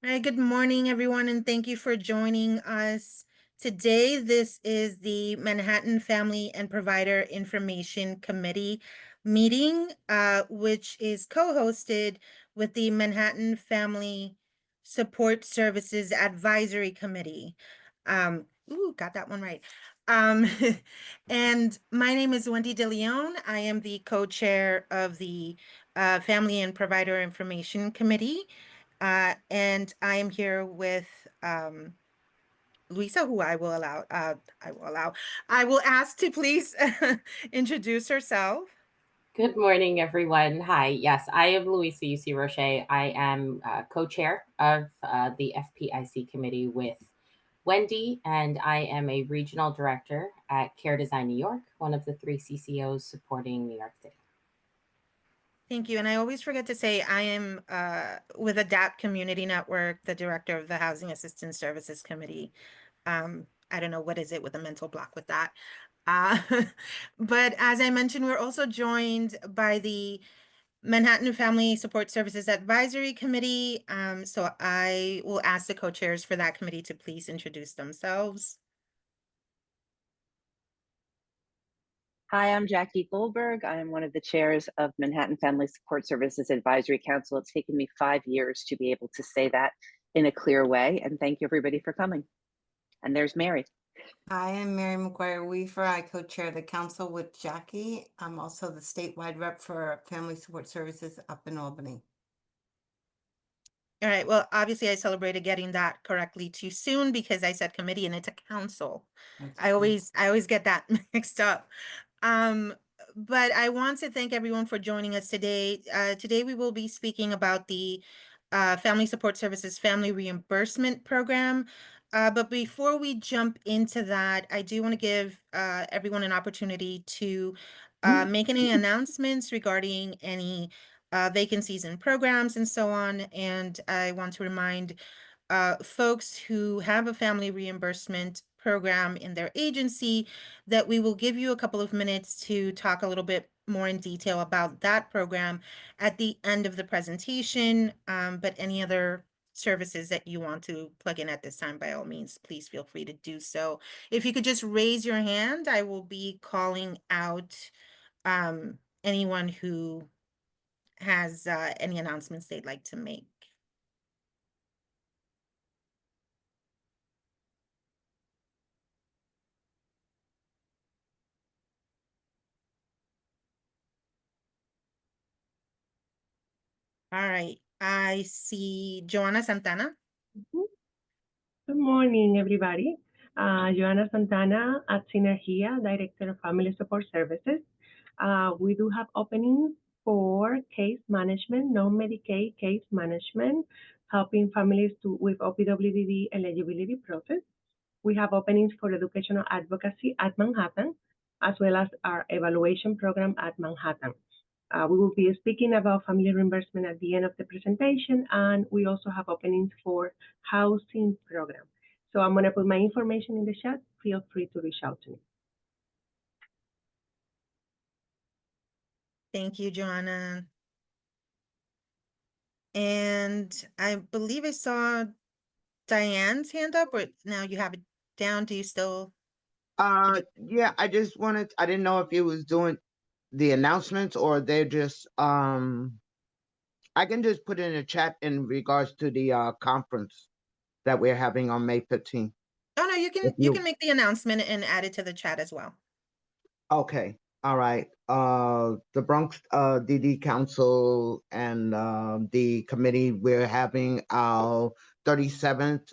Hi, good morning, everyone, and thank you for joining us today. This is the Manhattan Family and Provider Information Committee meeting, which is co-hosted with the Manhattan Family Support Services Advisory Committee. Got that one right. Um, and my name is Wendy DeLeon. I am the co-chair of the Family and Provider Information Committee. And I am here with Luisa, who I will ask to please introduce herself. Good morning, everyone. Hi. Yes, I am Louisa UC Roche. I am co-chair of the FPIC committee with Wendy, and I am a regional director at Care Design New York, one of the three CCOs supporting New York City. Thank you. And I always forget to say I am with ADAPT Community Network, the director of the Housing Assistance Services Committee. I don't know what is it with a mental block with that. Uh, but as I mentioned, we're also joined by the Manhattan Family Support Services Advisory Committee. So I will ask the co-chairs for that committee to please introduce themselves. Hi, I'm Jackie Goldberg. I am one of the chairs of Manhattan Family Support Services Advisory Council. It's taken me 5 years to be able to say that in a clear way. And thank you, everybody, for coming. And there's Mary. Hi, I'm Mary McGuire Weaver. I co-chair the council with Jackie. I'm also the statewide rep for Family Support Services up in Albany. All right. Well, obviously, I celebrated getting that correctly too soon because I said committee and it's a council. I always get that mixed up. Um, but I want to thank everyone for joining us today. Today we will be speaking about the Family Support Services Family Reimbursement Program. But before we jump into that, I do want to give everyone an opportunity to make any announcements regarding any vacancies in programs and so on. And I want to remind folks who have a family reimbursement program in their agency that we will give you a couple of minutes to talk a little bit more in detail about that program at the end of the presentation. But any other services that you want to plug in at this time, by all means, please feel free to do so. If you could just raise your hand, I will be calling out anyone who has any announcements they'd like to make. All right, I see Joanna Santana. Good morning, everybody. Joanna Santana at Synergia, Director of Family Support Services. We do have openings for case management, non-Medicaid case management, helping families with OPWDD eligibility process. We have openings for educational advocacy at Manhattan, as well as our evaluation program at Manhattan. We will be speaking about family reimbursement at the end of the presentation, and we also have openings for housing program. So I'm going to put my information in the chat. Feel free to reach out to me. Thank you, Joanna. And I believe I saw Diane's hand up, or now you have it down. Do you still? Yeah, I didn't know if it was doing the announcements or they're just, I can just put in a chat in regards to the conference that we're having on May 15th. Oh, no, you can make the announcement and add it to the chat as well. Okay. All right. The Bronx DD Council and the committee, we're having our 37th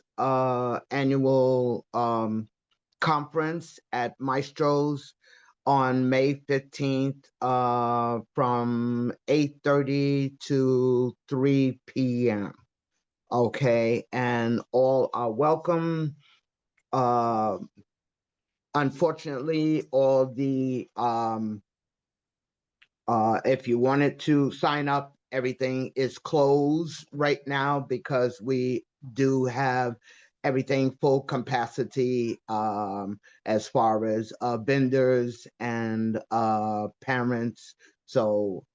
annual conference at Maestro's on May 15th from 8:30 to 3 p.m. Okay, and all are welcome. Unfortunately, all the if you wanted to sign up, everything is closed right now because we do have everything full capacity as far as vendors and parents. So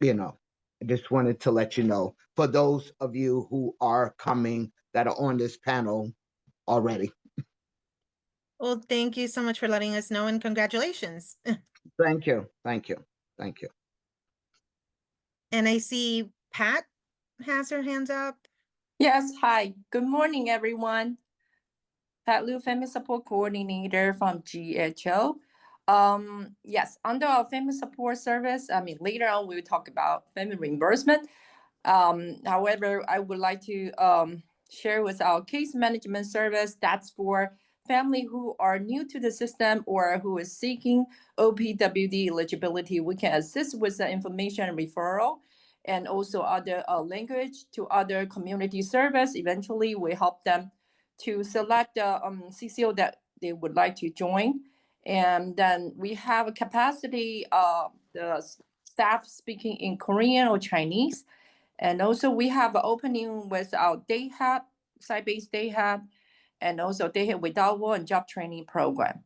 you know, I just wanted to let you know for those of you who are coming that are on this panel already. Well, thank you so much for letting us know and congratulations. Thank you. Thank you. Thank you. And I see Pat has her hands up. Yes, hi. Good morning, everyone. Pat Liu, Family Support Coordinator from GHO. Yes, under our Family Support Service, later on we'll talk about family reimbursement. However, I would like to share with our case management service. That's for family who are new to the system or who is seeking OPWD eligibility. We can assist with the information referral and also other language to other community service. Eventually, we help them to select the CCO that they would like to join. And then we have a capacity, the staff speaking in Korean or Chinese. And also we have an opening with our day hub, site-based day hub, and also day hub without war and job training program.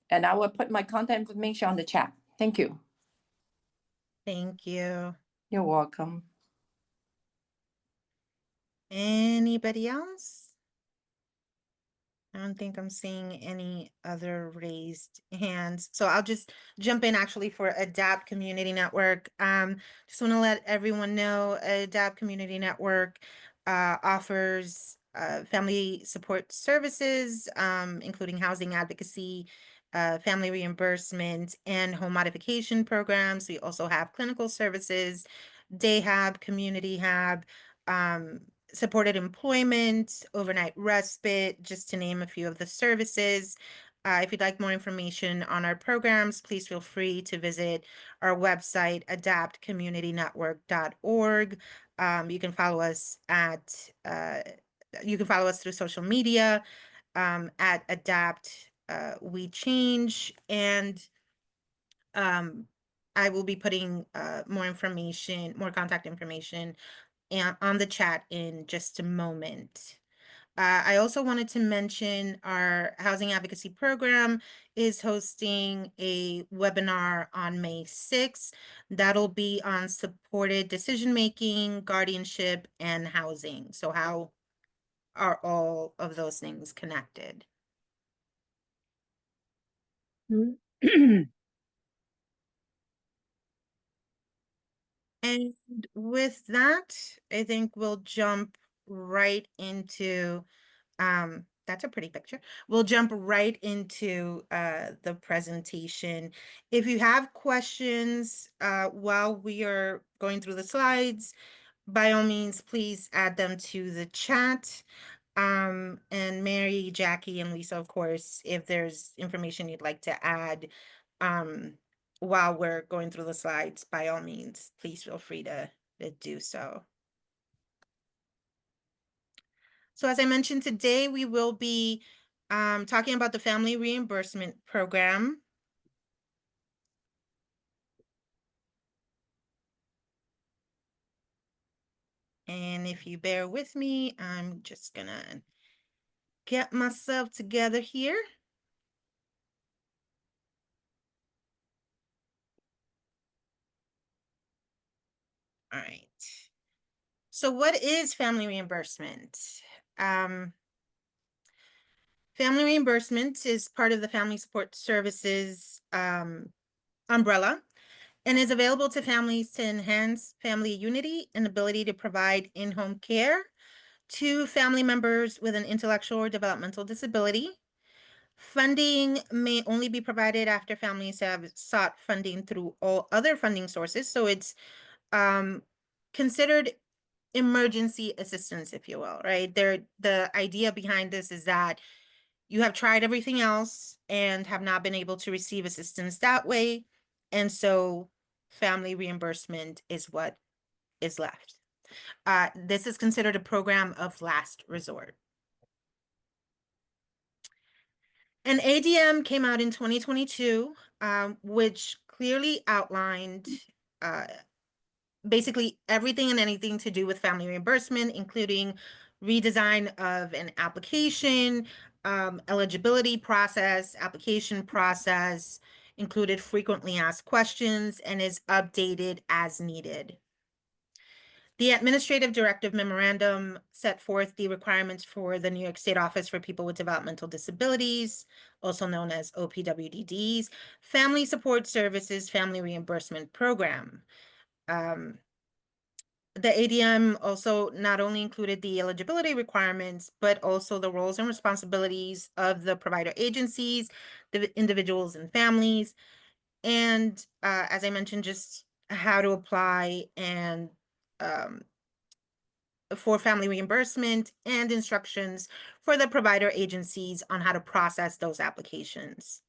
And I will put my contact information on the chat. Thank you. Thank you. You're welcome. Anybody else? I don't think I'm seeing any other raised hands. So I'll just jump in actually for ADAPT Community Network. Just want to let everyone know ADAPT Community Network offers family support services, including housing advocacy, family reimbursement, and home modification programs. We also have clinical services, day hub, community hub, supported employment, overnight respite, just to name a few of the services. If you'd like more information on our programs, please feel free to visit our website, adaptcommunitynetwork.org. You can follow us through social media at Adapt We Change, and I will be putting more contact information on the chat in just a moment. I also wanted to mention our housing advocacy program is hosting a webinar on May 6th. That'll be on supported decision-making, guardianship, and housing. So how are all of those things connected? And with that, I think we'll jump right into, that's a pretty picture. We'll jump right into the presentation. If you have questions while we are going through the slides, by all means, please add them to the chat. And Mary, Jackie, and Lisa, of course, if there's information you'd like to add, while we're going through the slides, by all means, please feel free to do so. So as I mentioned today, we will be talking about the Family Reimbursement Program. And if you bear with me, I'm just gonna get myself together here. All right. So what is family reimbursement? Family reimbursement is part of the Family Support Services umbrella and is available to families to enhance family unity and ability to provide in-home care to family members with an intellectual or developmental disability. Funding may only be provided after families have sought funding through all other funding sources. So it's considered emergency assistance, if you will, right? The idea behind this is that you have tried everything else and have not been able to receive assistance that way. And so family reimbursement is what is left. This is considered a program of last resort. An ADM came out in 2022, which clearly outlined basically everything and anything to do with family reimbursement, including redesign of an application, eligibility process, application process, included frequently asked questions, and is updated as needed. The administrative directive memorandum set forth the requirements for the New York State Office for People with Developmental Disabilities, also known as OPWDDs, Family Support Services Family Reimbursement Program. The ADM also not only included the eligibility requirements, but also the roles and responsibilities of the provider agencies, the individuals and families, and as I mentioned, just how to apply and for family reimbursement and instructions for the provider agencies on how to process those applications.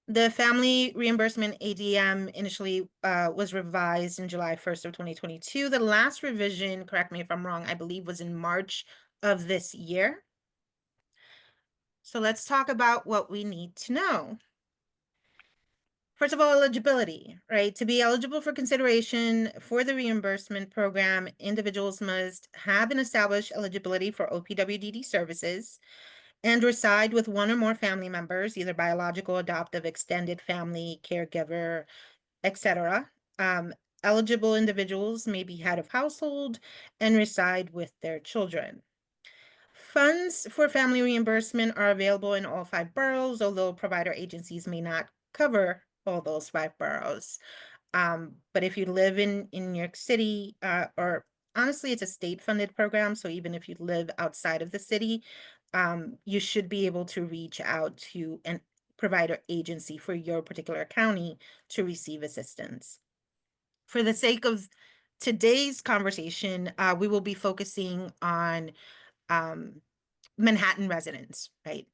The family reimbursement ADM initially was revised in July 1st of 2022. The last revision, correct me if I'm wrong, I believe was in March of this year. So let's talk about what we need to know. First of all, eligibility, right? To be eligible for consideration for the reimbursement program, individuals must have an established eligibility for OPWDD services and reside with one or more family members, either biological, adoptive, extended family, caregiver, etc. Eligible individuals may be head of household and reside with their children. Funds for family reimbursement are available in all 5 boroughs, although provider agencies may not cover all those 5 boroughs. But if you live in New York City, or honestly, it's a state-funded program, so even if you live outside of the city, you should be able to reach out to a provider agency for your particular county to receive assistance. For the sake of today's conversation, we will be focusing on Manhattan residents, right?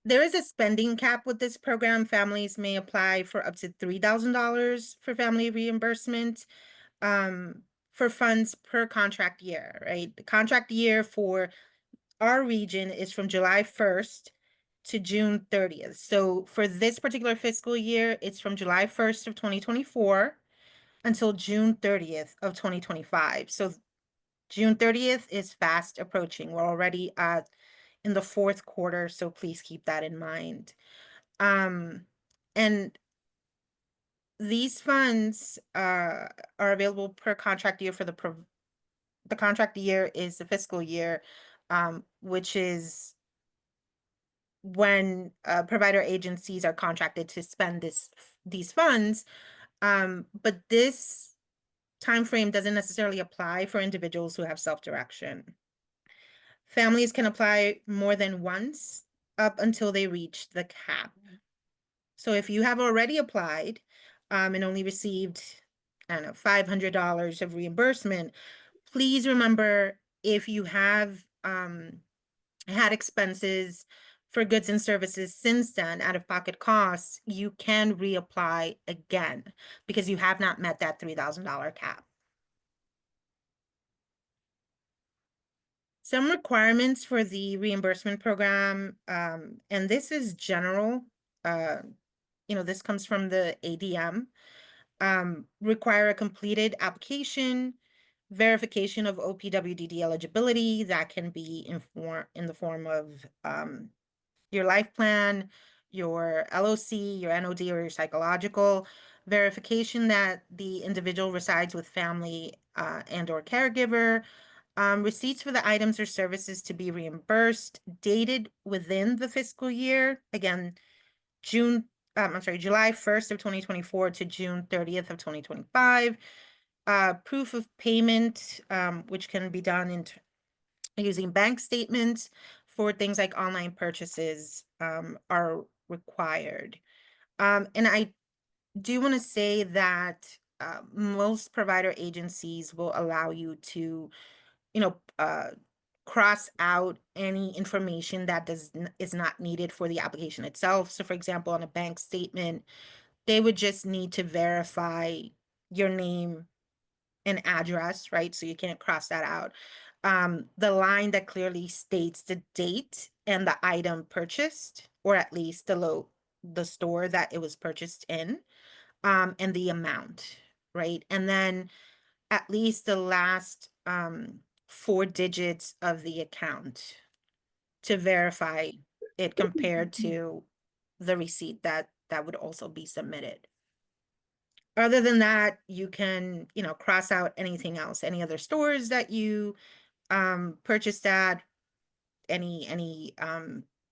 There is a spending cap with this program. Families may apply for up to $3,000 for family reimbursement for funds per contract year, right? The contract year for our region is from July 1st to June 30th. So for this particular fiscal year, it's from July 1st of 2024 until June 30th of 2025. So June 30th is fast approaching. We're already in the 4th quarter, so please keep that in mind. And these funds are available per contract year for the contract year is the fiscal year, which is when provider agencies are contracted to spend these funds. But this time frame doesn't necessarily apply for individuals who have self-direction. Families can apply more than once up until they reach the cap. So if you have already applied and only received, I don't know, $500 of reimbursement, please remember if you have had expenses for goods and services since then, out-of-pocket costs, you can reapply again because you have not met that $3,000 cap. Some requirements for the reimbursement program, and this is general, this comes from the ADM, require a completed application, verification of OPWDD eligibility that can be in the form of your life plan, your LOC, your NOD, or your psychological, verification that the individual resides with family and or caregiver, receipts for the items or services to be reimbursed, dated within the fiscal year, again, July 1st of 2024 to June 30th of 2025. Proof of payment, which can be done using bank statements for things like online purchases, are required. And I do want to say that most provider agencies will allow you to, cross out any information that is not needed for the application itself. So for example, on a bank statement, they would just need to verify your name and address, right? So you can't cross that out. The line that clearly states the date and the item purchased, or at least the store that it was purchased in, and the amount, right? And then at least the last 4 digits of the account to verify it compared to the receipt that would also be submitted. Other than that, you can, cross out anything else, any other stores that you purchased at, any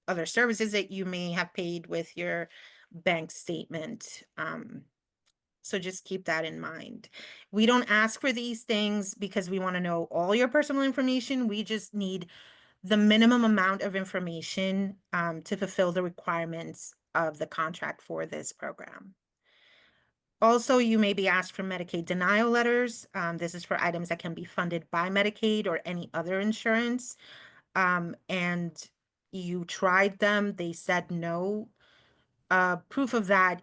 other services that you may have paid with your bank statement. So just keep that in mind. We don't ask for these things because we want to know all your personal information. We just need the minimum amount of information to fulfill the requirements of the contract for this program. Also, you may be asked for Medicaid denial letters. This is for items that can be funded by Medicaid or any other insurance. And you tried them, they said no. Proof of that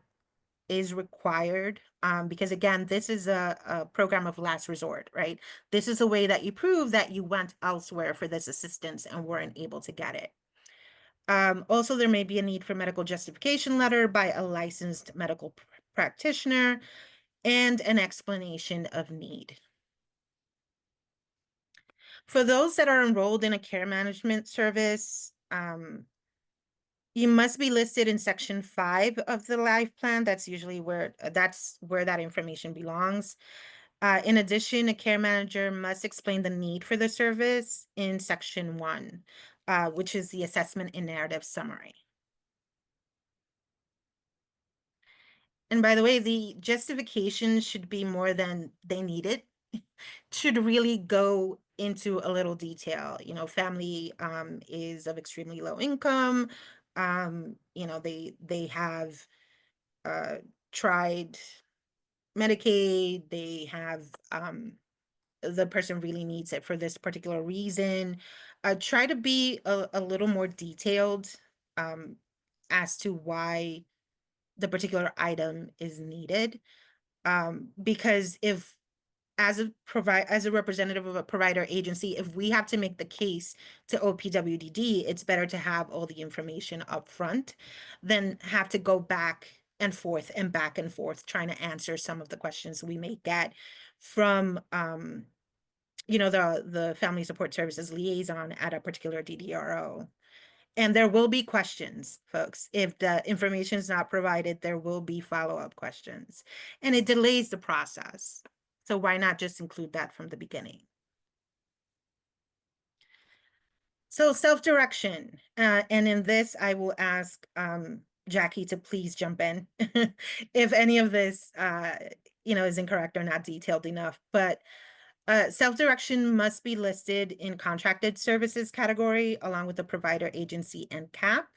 is required because again, this is a program of last resort, right? This is a way that you prove that you went elsewhere for this assistance and weren't able to get it. Also, there may be a need for medical justification letter by a licensed medical practitioner and an explanation of need. For those that are enrolled in a care management service, you must be listed in section 5 of the life plan. That's usually where that information belongs. In addition, a care manager must explain the need for the service in section 1, which is the assessment and narrative summary. And by the way, the justification should be more than they need it. Should really go into a little detail. Family is of extremely low income. They have tried Medicaid. They have the person really needs it for this particular reason. Try to be a little more detailed as to why the particular item is needed. Because if as a representative of a provider agency, if we have to make the case to OPWDD, it's better to have all the information up front than have to go back and forth trying to answer some of the questions we may get from the family support services liaison at a particular DDRO. And there will be questions, folks. If the information is not provided, there will be follow-up questions. And it delays the process. So why not just include that from the beginning? So self-direction. And in this, I will ask Jackie to please jump in if any of this is incorrect or not detailed enough. But self-direction must be listed in contracted services category along with the provider agency and cap.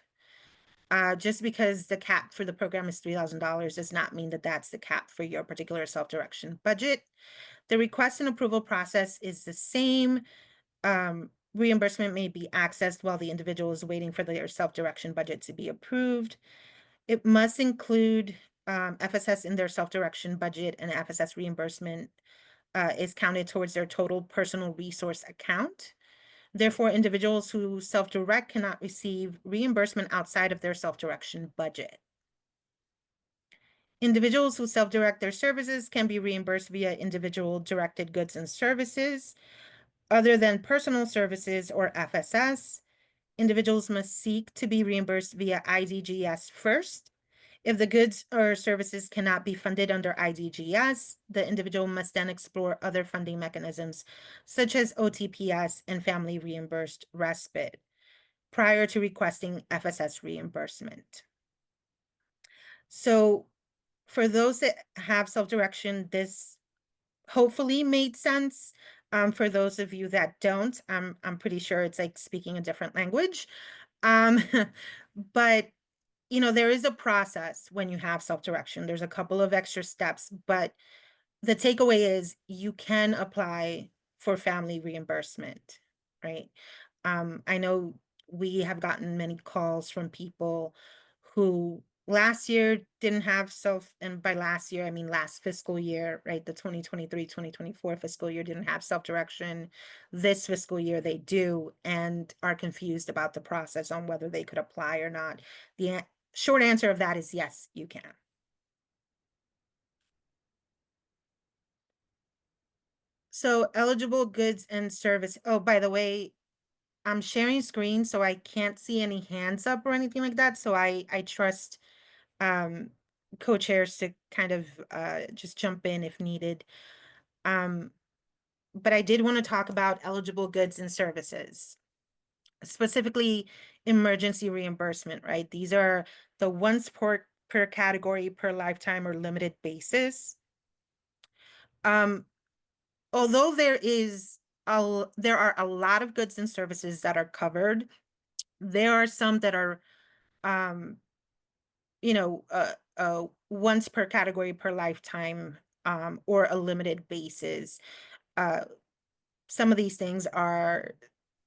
Just because the cap for the program is $3,000 does not mean that that's the cap for your particular self-direction budget. The request and approval process is the same. Reimbursement may be accessed while the individual is waiting for their self-direction budget to be approved. It must include FSS in their self-direction budget, and FSS reimbursement is counted towards their total personal resource account. Therefore, individuals who self-direct cannot receive reimbursement outside of their self-direction budget. Individuals who self-direct their services can be reimbursed via individual directed goods and services. Other than personal services or FSS, individuals must seek to be reimbursed via IDGS first. If the goods or services cannot be funded under IDGS, the individual must then explore other funding mechanisms, such as OTPS and family reimbursed respite, prior to requesting FSS reimbursement. So for those that have self-direction, this hopefully made sense. For those of you that don't, I'm pretty sure it's like speaking a different language. But there is a process when you have self-direction. There's a couple of extra steps, but the takeaway is you can apply for family reimbursement, right? I know we have gotten many calls from people who last year didn't have and by last year, I mean last fiscal year, right? The 2023-2024 fiscal year didn't have self-direction. This fiscal year they do, and are confused about the process on whether they could apply or not. The short answer of that is yes, you can. So eligible goods and service. Oh, by the way, I'm sharing screen, so I can't see any hands up or anything like that. So I trust co-chairs to kind of just jump in if needed. But I did want to talk about eligible goods and services, specifically emergency reimbursement, right? These are the once per category per lifetime or limited basis. Although there are a lot of goods and services that are covered, there are some that are once per category per lifetime, or a limited basis. Some of these things are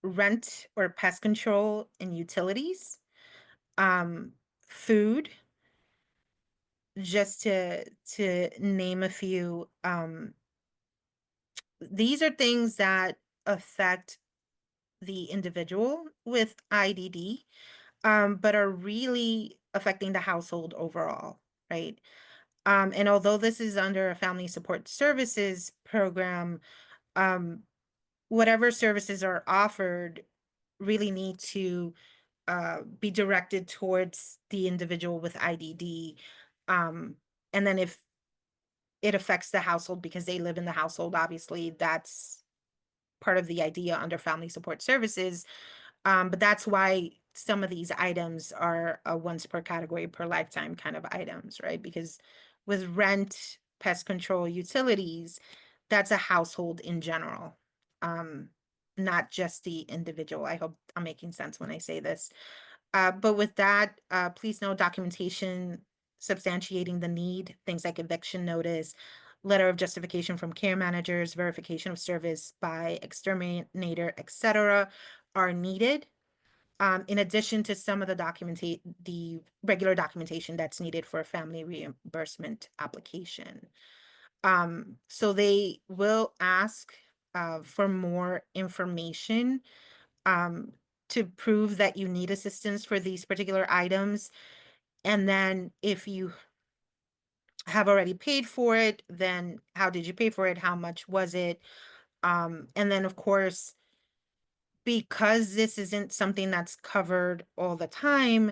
rent or pest control and utilities, food, just to name a few. These are things that affect the individual with IDD, but are really affecting the household overall, right? And although this is under a family support services program, whatever services are offered really need to be directed towards the individual with IDD. And then if it affects the household because they live in the household, obviously that's part of the idea under family support services. But that's why some of these items are a once per category per lifetime kind of items, right? Because with rent, pest control, utilities, that's a household in general, not just the individual. I hope I'm making sense when I say this. But with that, please note documentation substantiating the need, things like eviction notice, letter of justification from care managers, verification of service by exterminator, etc., are needed. In addition to some of the regular documentation that's needed for a family reimbursement application. So they will ask for more information to prove that you need assistance for these particular items. And then if you have already paid for it, then how did you pay for it? How much was it? And then of course, because this isn't something that's covered all the time,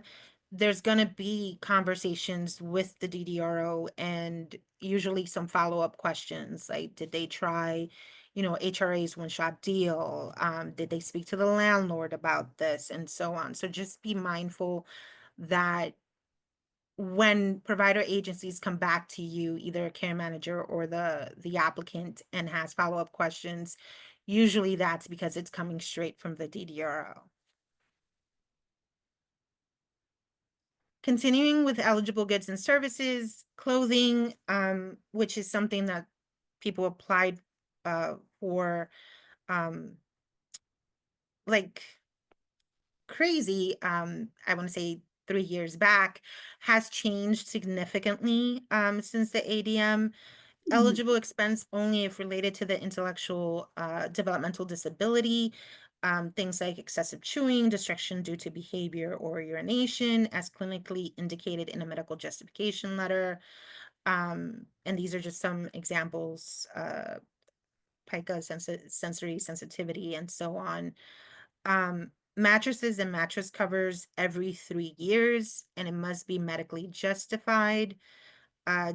there's going to be conversations with the DDRO and usually some follow-up questions like, did they try, HRA's one-shot deal? Did they speak to the landlord about this and so on? So just be mindful that when provider agencies come back to you, either a care manager or the applicant, and has follow-up questions, usually that's because it's coming straight from the DDRO. Continuing with eligible goods and services, clothing, which is something that people applied for like crazy, I want to say 3 years back, has changed significantly since the ADM. Eligible expense only if related to the intellectual developmental disability, things like excessive chewing, distraction due to behavior or urination as clinically indicated in a medical justification letter. And these are just some examples, PICA, sensory sensitivity, and so on. Mattresses and mattress covers every 3 years, and it must be medically justified.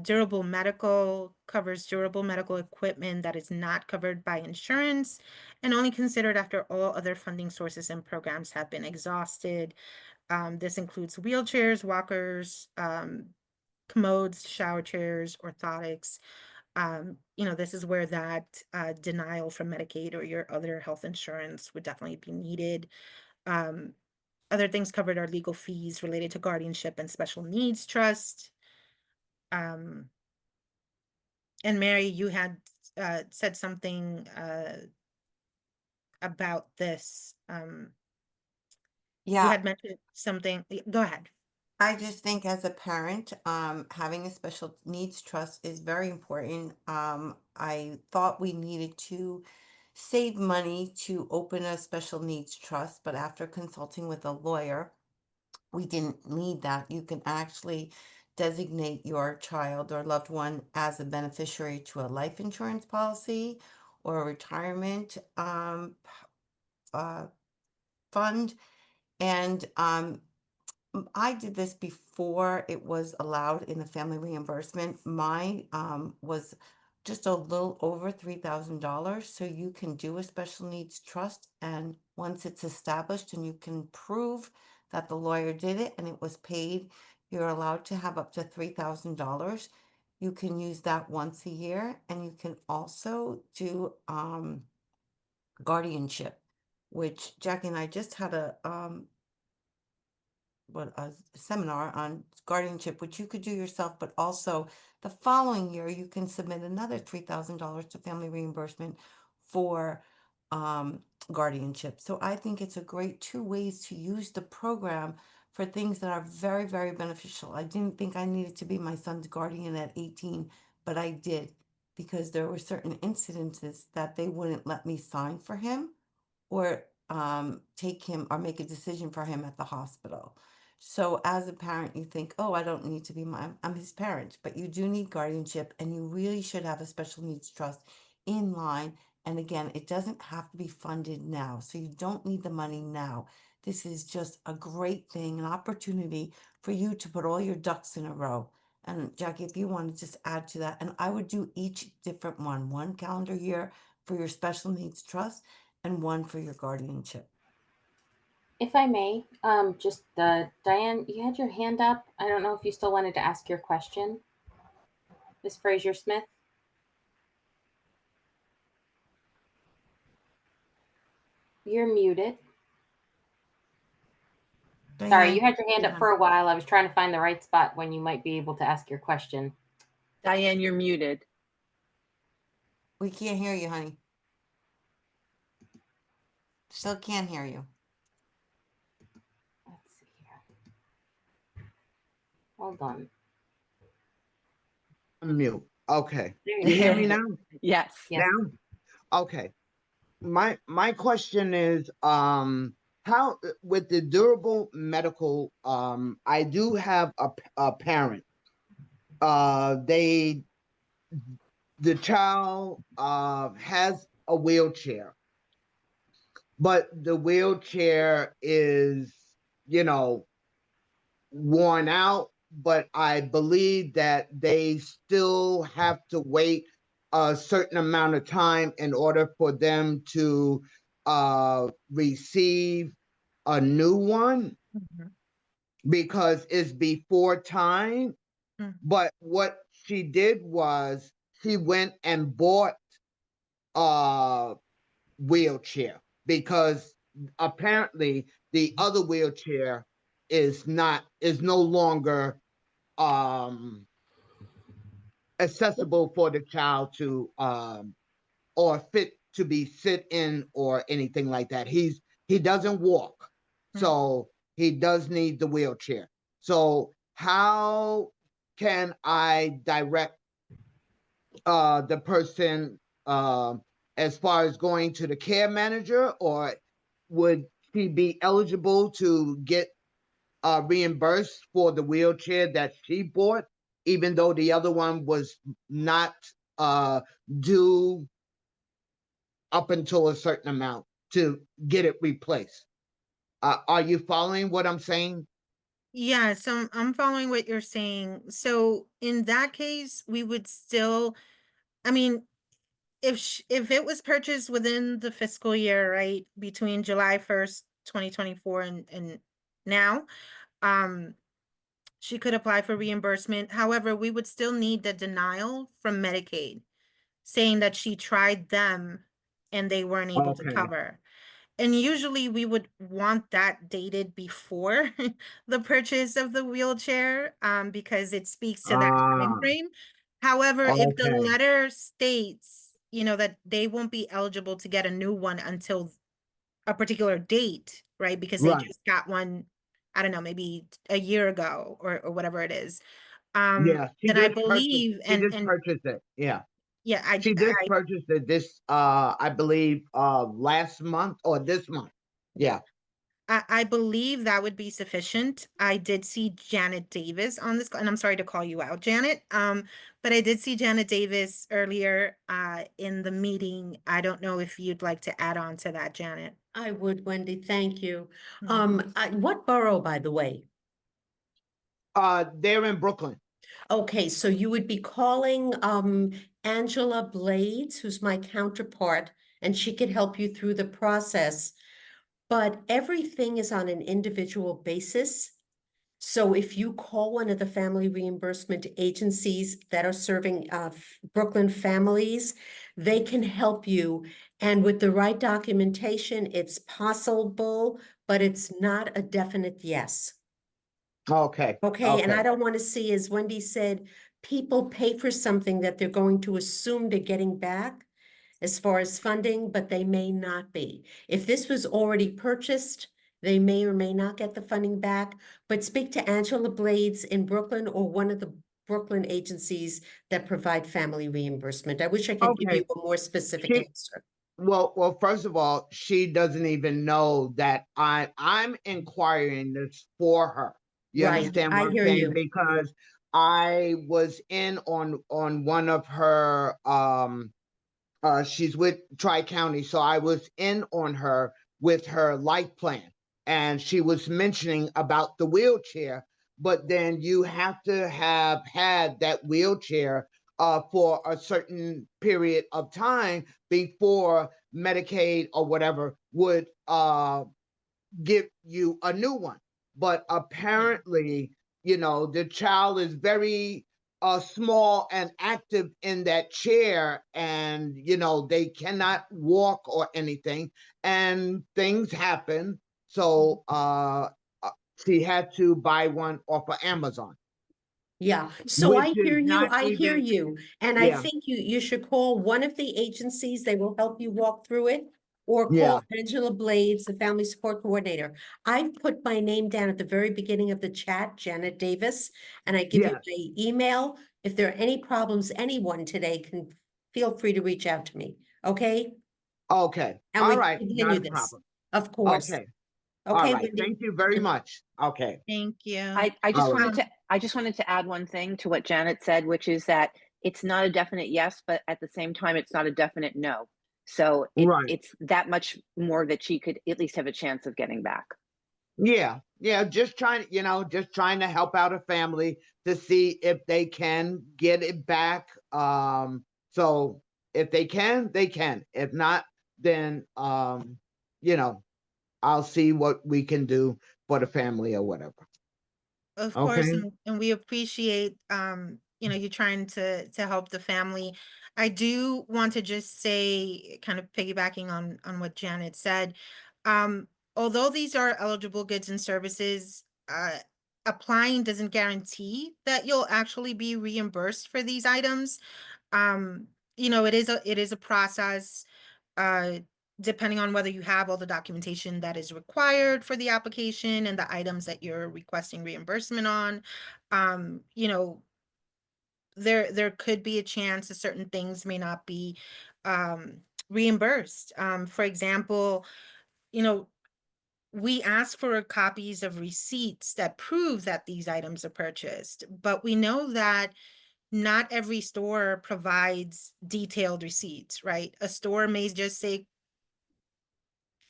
Durable medical covers durable medical equipment that is not covered by insurance and only considered after all other funding sources and programs have been exhausted. This includes wheelchairs, walkers, commodes, shower chairs, orthotics. This is where that denial from Medicaid or your other health insurance would definitely be needed. Other things covered are legal fees related to guardianship and special needs trust. And Mary, you had said something about this. You Yeah, had mentioned something. Go ahead. I just think as a parent, having a special needs trust is very important. I thought we needed to save money to open a special needs trust, but after consulting with a lawyer, we didn't need that. You can actually designate your child or loved one as a beneficiary to a life insurance policy or a retirement fund. And I did this before it was allowed in the family reimbursement. My was just a little over $3,000. So you can do a special needs trust, and once it's established and you can prove that the lawyer did it and it was paid, you're allowed to have up to $3,000. You can use that once a year, and you can also do guardianship, which Jackie and I just had a seminar on guardianship, which you could do yourself, but also the following year you can submit another $3,000 to family reimbursement for guardianship. So I think it's a great two ways to use the program for things that are very, very beneficial. I didn't think I needed to be my son's guardian at 18, but I did, because there were certain incidences that they wouldn't let me sign for him or take him or make a decision for him at the hospital. So as a parent, you think, oh, I don't need to be I'm his parent, but you do need guardianship, and you really should have a special needs trust in line. And again, it doesn't have to be funded now. So you don't need the money now. This is just a great thing, an opportunity for you to put all your ducks in a row. And Jackie, if you want to just add to that, and I would do each different one calendar year for your special needs trust and one for your guardianship. If I may, just Diane, you had your hand up. I don't know if you still wanted to ask your question, Ms. Fraser Smith. You're muted. Sorry, you had your hand up for a while. I was trying to find the right spot when you might be able to ask your question. Diane, you're muted. We can't hear you, honey. Still can't hear you. Let's see here. Hold on. Mute. Okay. There You hear me now? Yes. Yes. Now? Okay. My question is, how with the durable medical, I do have a parent. The child has a wheelchair, but the wheelchair is, worn out, but I believe that they still have to wait a certain amount of time in order for them to receive a new one because it's before time. But what she did was she went and bought a wheelchair because apparently the other wheelchair is no longer accessible for the child to or fit to be sit in or anything like that. He doesn't walk, so he does need the wheelchair. So how can I direct the person as far as going to the care manager, or would he be eligible to get reimbursed for the wheelchair that she bought, even though the other one was not due up until a certain amount to get it replaced? Are you following what I'm saying? Yeah, so I'm following what you're saying. So in that case, we would still, I mean, if it was purchased within the fiscal year, right, between July 1st, 2024 and now, she could apply for reimbursement. However, we would still need the denial from Medicaid saying that she tried them and they weren't able to cover. And usually we would want that dated before the purchase of the wheelchair, because it speaks to that time frame. However, if the letter states, that they won't be eligible to get a new one until a particular date, right? Because they just got one, I don't know, maybe a year ago or whatever it is. Yeah, then I believe she just purchased it. Yeah. Yeah, She just purchased it this I believe last month or this month. Yeah. I believe that would be sufficient. I did see Janet Davis on this, and I'm sorry to call you out, Janet. But I did see Janet Davis earlier in the meeting. I don't know if you'd like to add on to that, Janet. I would, Wendy, thank you. What borough, by the way? They're in Brooklyn. Okay, so you would be calling Angela Blades, who's my counterpart, and she could help you through the process. But everything is on an individual basis. So if you call one of the family reimbursement agencies that are serving Brooklyn families, they can help you. And with the right documentation, it's possible, but it's not a definite yes. Okay. Okay, and I don't want to see, as Wendy said, people pay for something that they're going to assume they're getting back as far as funding, but they may not be. If this was already purchased, they may or may not get the funding back, but speak to Angela Blades in Brooklyn or one of the Brooklyn agencies that provide family reimbursement. I wish I could give Okay. you a more specific She- answer. Well, first of all, she doesn't even know that I'm inquiring this for her. You Right, understand I what I'm hear saying? you. Because I was in on one of her she's with Tri-County, so I was in on her with her life plan, and she was mentioning about the wheelchair, but then you have to have had that wheelchair for a certain period of time before Medicaid or whatever would give you a new one. But apparently, the child is very small and active in that chair, and they cannot walk or anything, and things happen. So she had to buy one off of Amazon. Yeah, so Which I is hear you, not I hear even, you. And I yeah, think you should call one of the agencies, they will help you walk through it. Or yeah, call Angela Blades, the Family Support Coordinator. I put my name down at the very beginning of the chat, Janet Davis, and I give you yes. my email. If there are any problems, anyone today can feel free to reach out to me, okay? Okay, And all we can right, not continue a this, problem. of course. Okay, all Okay, right, Wendy? thank you very much. Okay, Thank you. I just all right. wanted to add one thing to what Janet said, which is that it's not a definite yes, but at the same time, it's not a definite no. So Right. it's that much more that she could at least have a chance of getting back. Yeah, just trying, just trying to help out a family to see if they can get it back. So if they can, they can. If not, then I'll see what we can do for the family or whatever. Of course, Okay. and we appreciate you trying to help the family. I do want to just say, kind of piggybacking on what Janet said, um, although these are eligible goods and services, applying doesn't guarantee that you'll actually be reimbursed for these items. It is a process, uh, depending on whether you have all the documentation that is required for the application and the items that you're requesting reimbursement on. Um, you know, there could be a chance that certain things may not be reimbursed. For example, you know, we ask for copies of receipts that prove that these items are purchased, but we know that not every store provides detailed receipts, right? A store may just say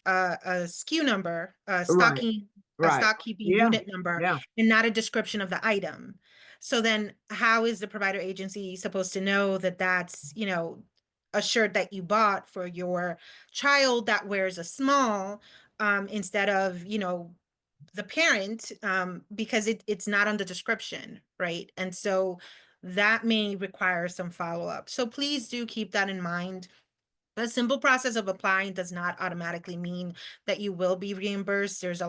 a SKU number, Right. a Right. stock keeping Yeah. unit number, Yeah. and not a description of the item. So then how is the provider agency supposed to know that that's, a shirt that you bought for your child that wears a small, instead of, the parent, because it's not on the description, right? And so that may require some follow-up. So please do keep that in mind. The simple process of applying does not automatically mean that you will be reimbursed. There's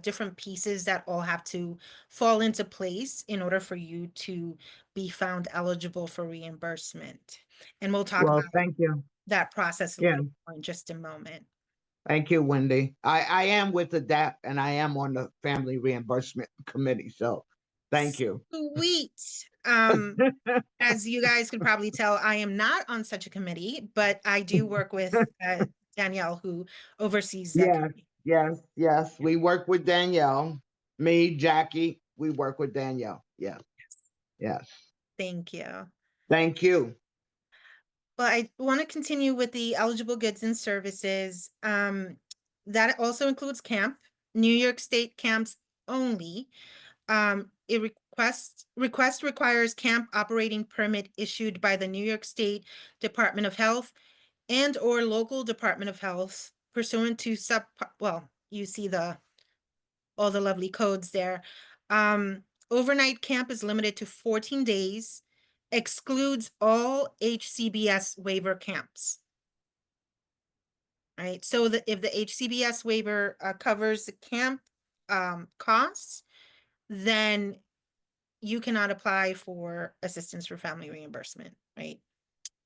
different pieces that all have to fall into place in order for you to be found eligible for reimbursement. And we'll talk Well, about thank you. that process a Yeah. little more in just a moment. Thank you, Wendy. I am with ADAPT, and I am on the Family Reimbursement Committee. So thank you. Sweet. As you guys could probably tell, I am not on such a committee, but I do work with Danielle, who oversees that Yes, committee. yes. We work with Danielle. Me, Jackie, we work with Danielle. Yes. Thank you. Thank you. Well, I want to continue with the eligible goods and services. That also includes camp, New York State camps only. It request requires camp operating permit issued by the New York State Department of Health and or local Department of Health pursuant to well, you see all the lovely codes there. Overnight camp is limited to 14 days, excludes all HCBS waiver camps. Right, so if the HCBS waiver covers the camp costs, then you cannot apply for assistance for family reimbursement, right?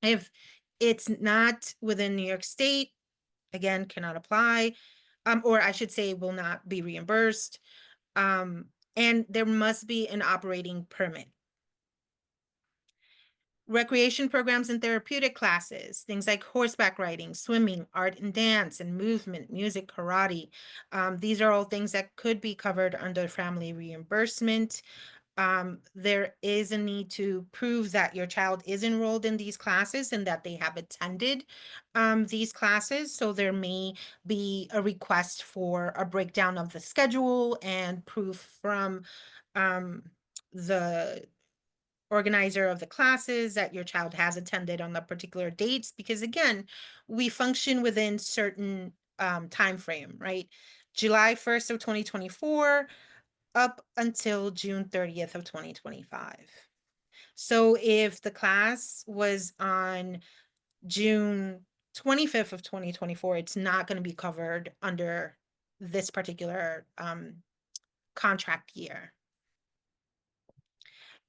If it's not within New York State, again, cannot apply, or I should say will not be reimbursed. And there must be an operating permit. Recreation programs and therapeutic classes, things like horseback riding, swimming, art and dance, and movement, music, karate. These are all things that could be covered under family reimbursement. There is a need to prove that your child is enrolled in these classes and that they have attended these classes. So there may be a request for a breakdown of the schedule and proof from the organizer of the classes that your child has attended on the particular dates, because again, we function within certain time frame, right? July 1st of 2024 up until June 30th of 2025. So if the class was on June 25th of 2024, it's not going to be covered under this particular contract year.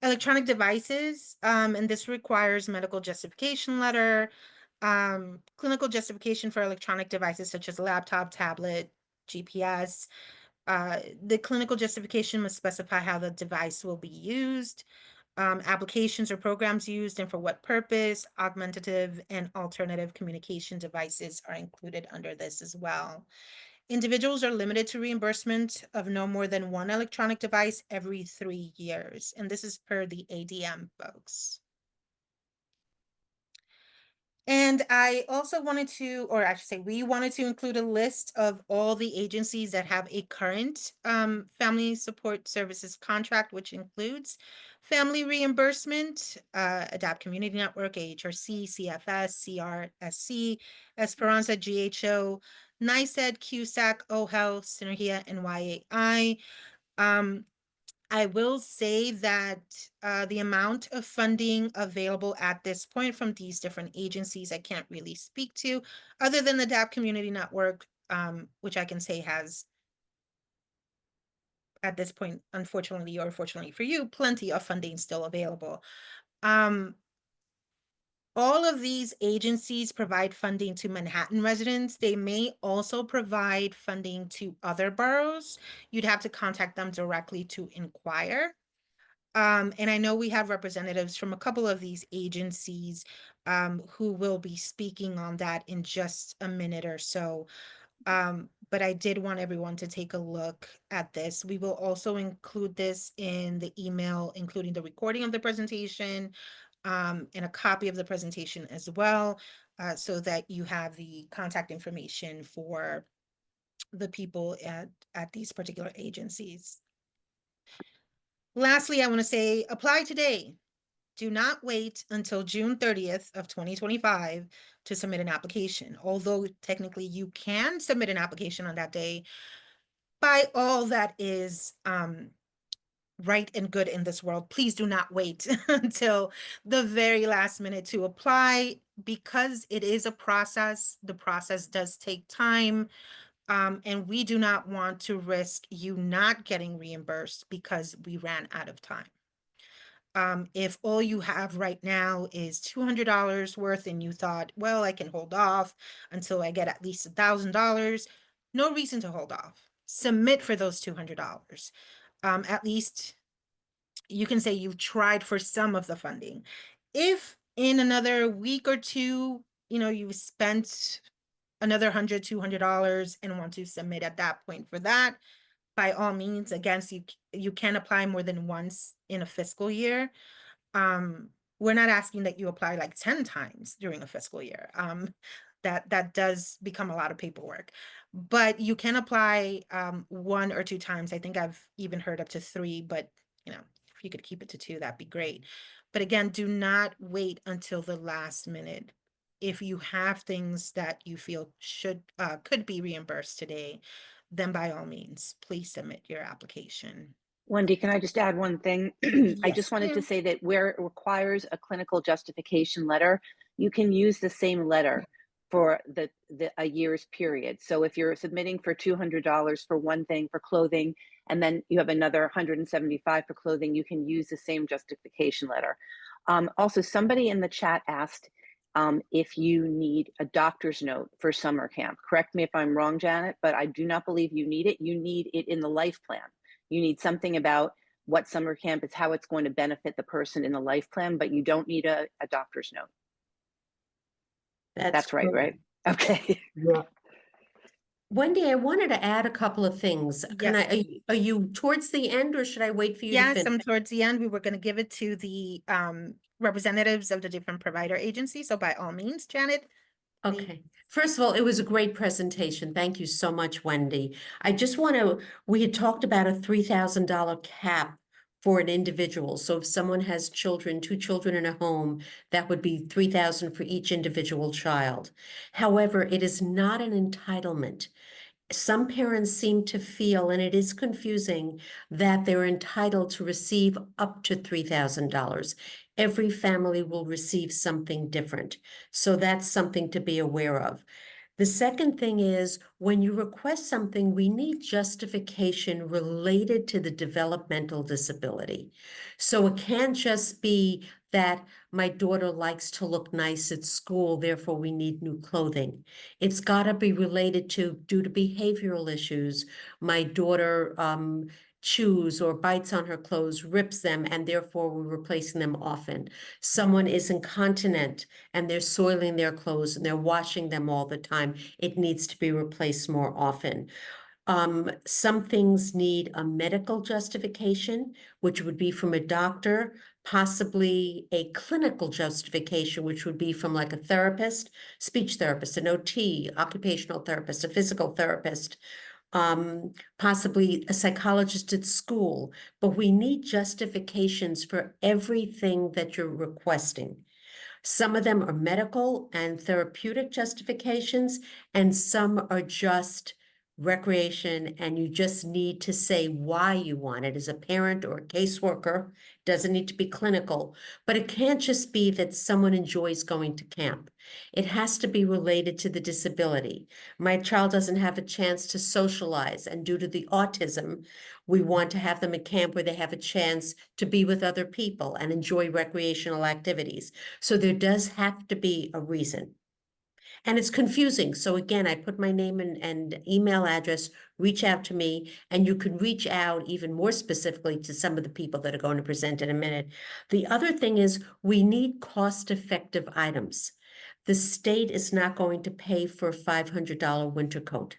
Electronic devices, and this requires medical justification letter, clinical justification for electronic devices such as laptop, tablet, GPS. The clinical justification must specify how the device will be used, applications or programs used, and for what purpose. Augmentative and alternative communication devices are included under this as well. Individuals are limited to reimbursement of no more than one electronic device every 3 years, and this is per the ADM folks. And I also wanted to, or I should say, we wanted to include a list of all the agencies that have a current family support services contract, which includes family reimbursement, Adapt Community Network, AHRC, CFS, CRSC, Esperanza, GHO, NICED, QSAC, OHEalth, Synergia, and YAI. I will say that the amount of funding available at this point from these different agencies, I can't really speak to, other than the DAP Community Network, which I can say has, at this point, unfortunately or fortunately for you, plenty of funding still available. All of these agencies provide funding to Manhattan residents. They may also provide funding to other boroughs. You'd have to contact them directly to inquire. And I know we have representatives from a couple of these agencies who will be speaking on that in just a minute or so. But I did want everyone to take a look at this. We will also include this in the email, including the recording of the presentation and a copy of the presentation as well, so that you have the contact information for the people at these particular agencies. Lastly, I want to say, apply today. Do not wait until June 30th of 2025 to submit an application. Although technically you can submit an application on that day, by all that is right and good in this world, please do not wait until the very last minute to apply, because it is a process. The process does take time. And we do not want to risk you not getting reimbursed because we ran out of time. If all you have right now is $200 worth and you thought, well, I can hold off until I get at least $1,000, no reason to hold off. Submit for those $200. At least you can say you've tried for some of the funding. If in another week or two, you've spent another $100, $200 and want to submit at that point for that, by all means, again, you can apply more than once in a fiscal year. We're not asking that you apply like 10 times during a fiscal year. That does become a lot of paperwork, but you can apply 1 or 2 times. I think I've even heard up to 3, but if you could keep it to 2, that'd be great. But again, do not wait until the last minute. If you have things that you feel could be reimbursed today, then by all means, please submit your application. Wendy, can I just add one thing? I Yes, just wanted to ma'am. say that where it requires a clinical justification letter, you can use the same letter for a year's period. So if you're submitting for $200 for one thing for clothing, and then you have another 175 for clothing, you can use the same justification letter. Also, somebody in the chat asked if you need a doctor's note for summer camp. Correct me if I'm wrong, Janet, but I do not believe you need it. You need it in the life plan. You need something about what summer camp is, how it's going to benefit the person in the life plan, but you don't need a doctor's note. That's right, right? Okay. Yeah. Wendy, I wanted to add a couple of things. Can Yes. are you towards the end, or should I wait for you to Yes, finish? I'm towards the end. We were going to give it to the representatives of the different provider agencies. So by all means, Janet. Okay. First of all, it was a great presentation. Thank you so much, Wendy. I just want to, we had talked about a $3,000 cap for an individual. So if someone has children, 2 children in a home, that would be $3,000 for each individual child. However, it is not an entitlement. Some parents seem to feel, and it is confusing, that they're entitled to receive up to $3,000. Every family will receive something different. So that's something to be aware of. The second thing is, when you request something, we need justification related to the developmental disability. So it can't just be that my daughter likes to look nice at school, therefore we need new clothing. It's got to be related to, due to behavioral issues, my daughter chews or bites on her clothes, rips them, and therefore we're replacing them often. Someone is incontinent and they're soiling their clothes and they're washing them all the time. It needs to be replaced more often. Some things need a medical justification, which would be from a doctor, possibly a clinical justification, which would be from like a therapist, speech therapist, an OT, occupational therapist, a physical therapist, possibly a psychologist at school. But we need justifications for everything that you're requesting. Some of them are medical and therapeutic justifications, and some are just recreation, and you just need to say why you want it as a parent or a caseworker. Doesn't need to be clinical, but it can't just be that someone enjoys going to camp. It has to be related to the disability. My child doesn't have a chance to socialize, and due to the autism, we want to have them at camp where they have a chance to be with other people and enjoy recreational activities. So there does have to be a reason. And it's confusing. So again, I put my name and email address, reach out to me, and you can reach out even more specifically to some of the people that are going to present in a minute. The other thing is we need cost-effective items. The state is not going to pay for a $500 winter coat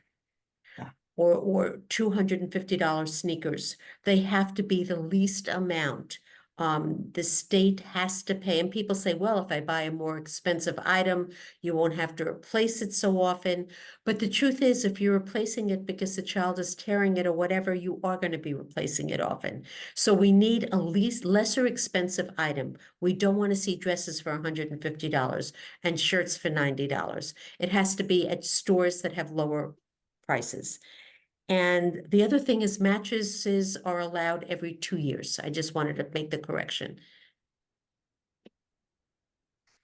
or $250 sneakers. They have to be the least amount. The state has to pay, and people say, well, if I buy a more expensive item, you won't have to replace it so often. But the truth is, if you're replacing it because the child is tearing it or whatever, you are going to be replacing it often. So we need a lesser expensive item. We don't want to see dresses for $150 and shirts for $90. It has to be at stores that have lower prices. And the other thing is mattresses are allowed every 2 years. I just wanted to make the correction.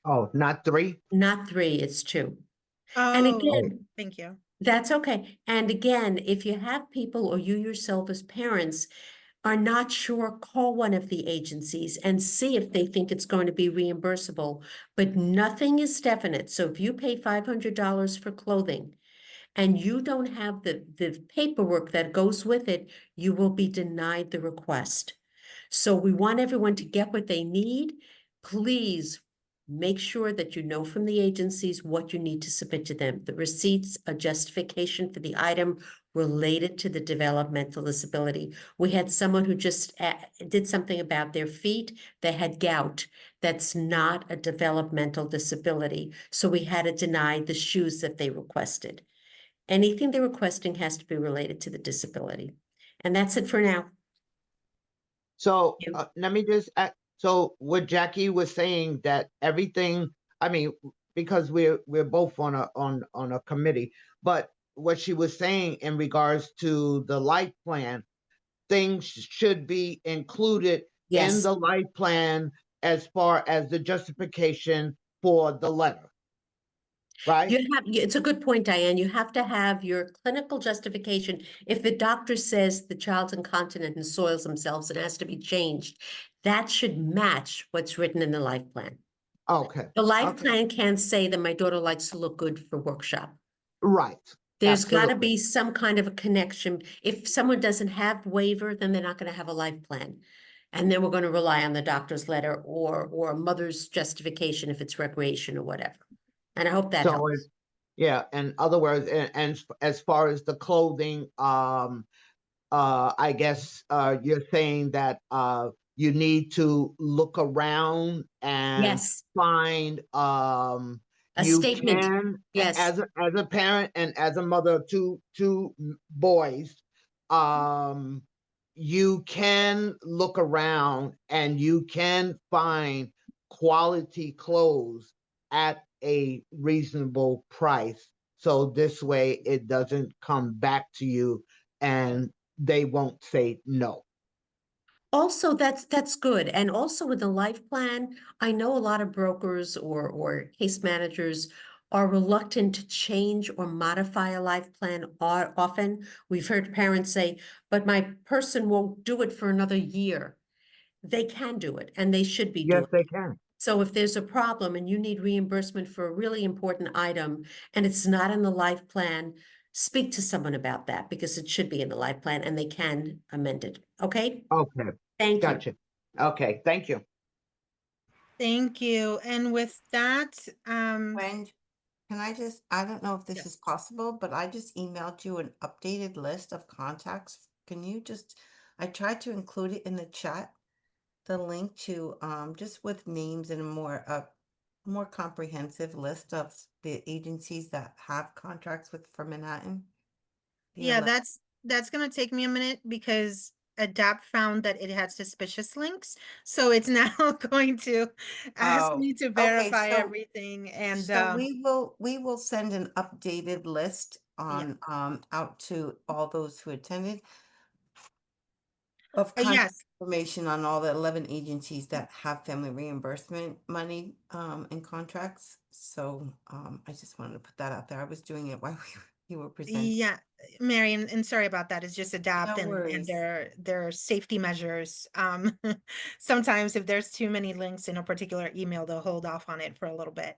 Oh, not 3? Not 3, it's 2. And Oh, again, thank you. that's okay. And again, if you have people or you yourself as parents are not sure, call one of the agencies and see if they think it's going to be reimbursable. But nothing is definite. So if you pay $500 for clothing, and you don't have the paperwork that goes with it, you will be denied the request. So we want everyone to get what they need. Please make sure that you know from the agencies what you need to submit to them. The receipts, a justification for the item related to the developmental disability. We had someone who just did something about their feet. They had gout. That's not a developmental disability. So we had to deny the shoes that they requested. Anything they're requesting has to be related to the disability. And that's it for now. So You- let me just add, so what Jackie was saying that everything, I mean, because we're both on a committee, but what she was saying in regards to the life plan, things should be included in Yes, the life plan as far as the justification for the letter, right? it's a good point, Diane. You have to have your clinical justification. If the doctor says the child's incontinent and soils themselves and has to be changed, that should match what's written in the life plan. Okay. The life Okay. plan can't say that my daughter likes to look good for workshop. Right. There's got to Absolutely. be some kind of a connection. If someone doesn't have waiver, then they're not going to have a life plan. And then we're going to rely on the doctor's letter or a mother's justification if it's recreation or whatever. And I hope that So helps. yeah, in other words, and as far as the clothing, I guess you're saying that you need to look around and Yes, find a you statement. can Yes. as a parent and as a mother of two boys, you can look around and you can find quality clothes at a reasonable price. So this way it doesn't come back to you and they won't say no. Also, that's good. And also with the life plan, I know a lot of brokers or case managers are reluctant to change or modify a life plan often. We've heard parents say, but my person won't do it for another year. They can do it and they should be Yes, doing they it. can. So if there's a problem and you need reimbursement for a really important item and it's not in the life plan, speak to someone about that because it should be in the life plan and they can amend it. Okay? Okay, Thank you. gotcha. Okay, thank you. Thank you. And with that, When, can I just, I don't know if this yes. is possible, but I just emailed you an updated list of contacts. Can you just, I tried to include it in the chat, the link to, just with names and more comprehensive list of the agencies that have contracts for Manhattan. The Yeah, 11 that's gonna take me a minute because Adapt found that it had suspicious links. So it's now going to ask Oh, me to okay, verify everything and so we will send an updated list yeah. on, out to all those who attended of contact Yes. information on all the 11 agencies that have family reimbursement money, and contracts. So, I just wanted to put that out there. I was doing it while you were presenting. Yeah, Mary, and sorry about that. It's just Adapt No and worries. their safety measures. Sometimes if there's too many links in a particular email, they'll hold off on it for a little bit.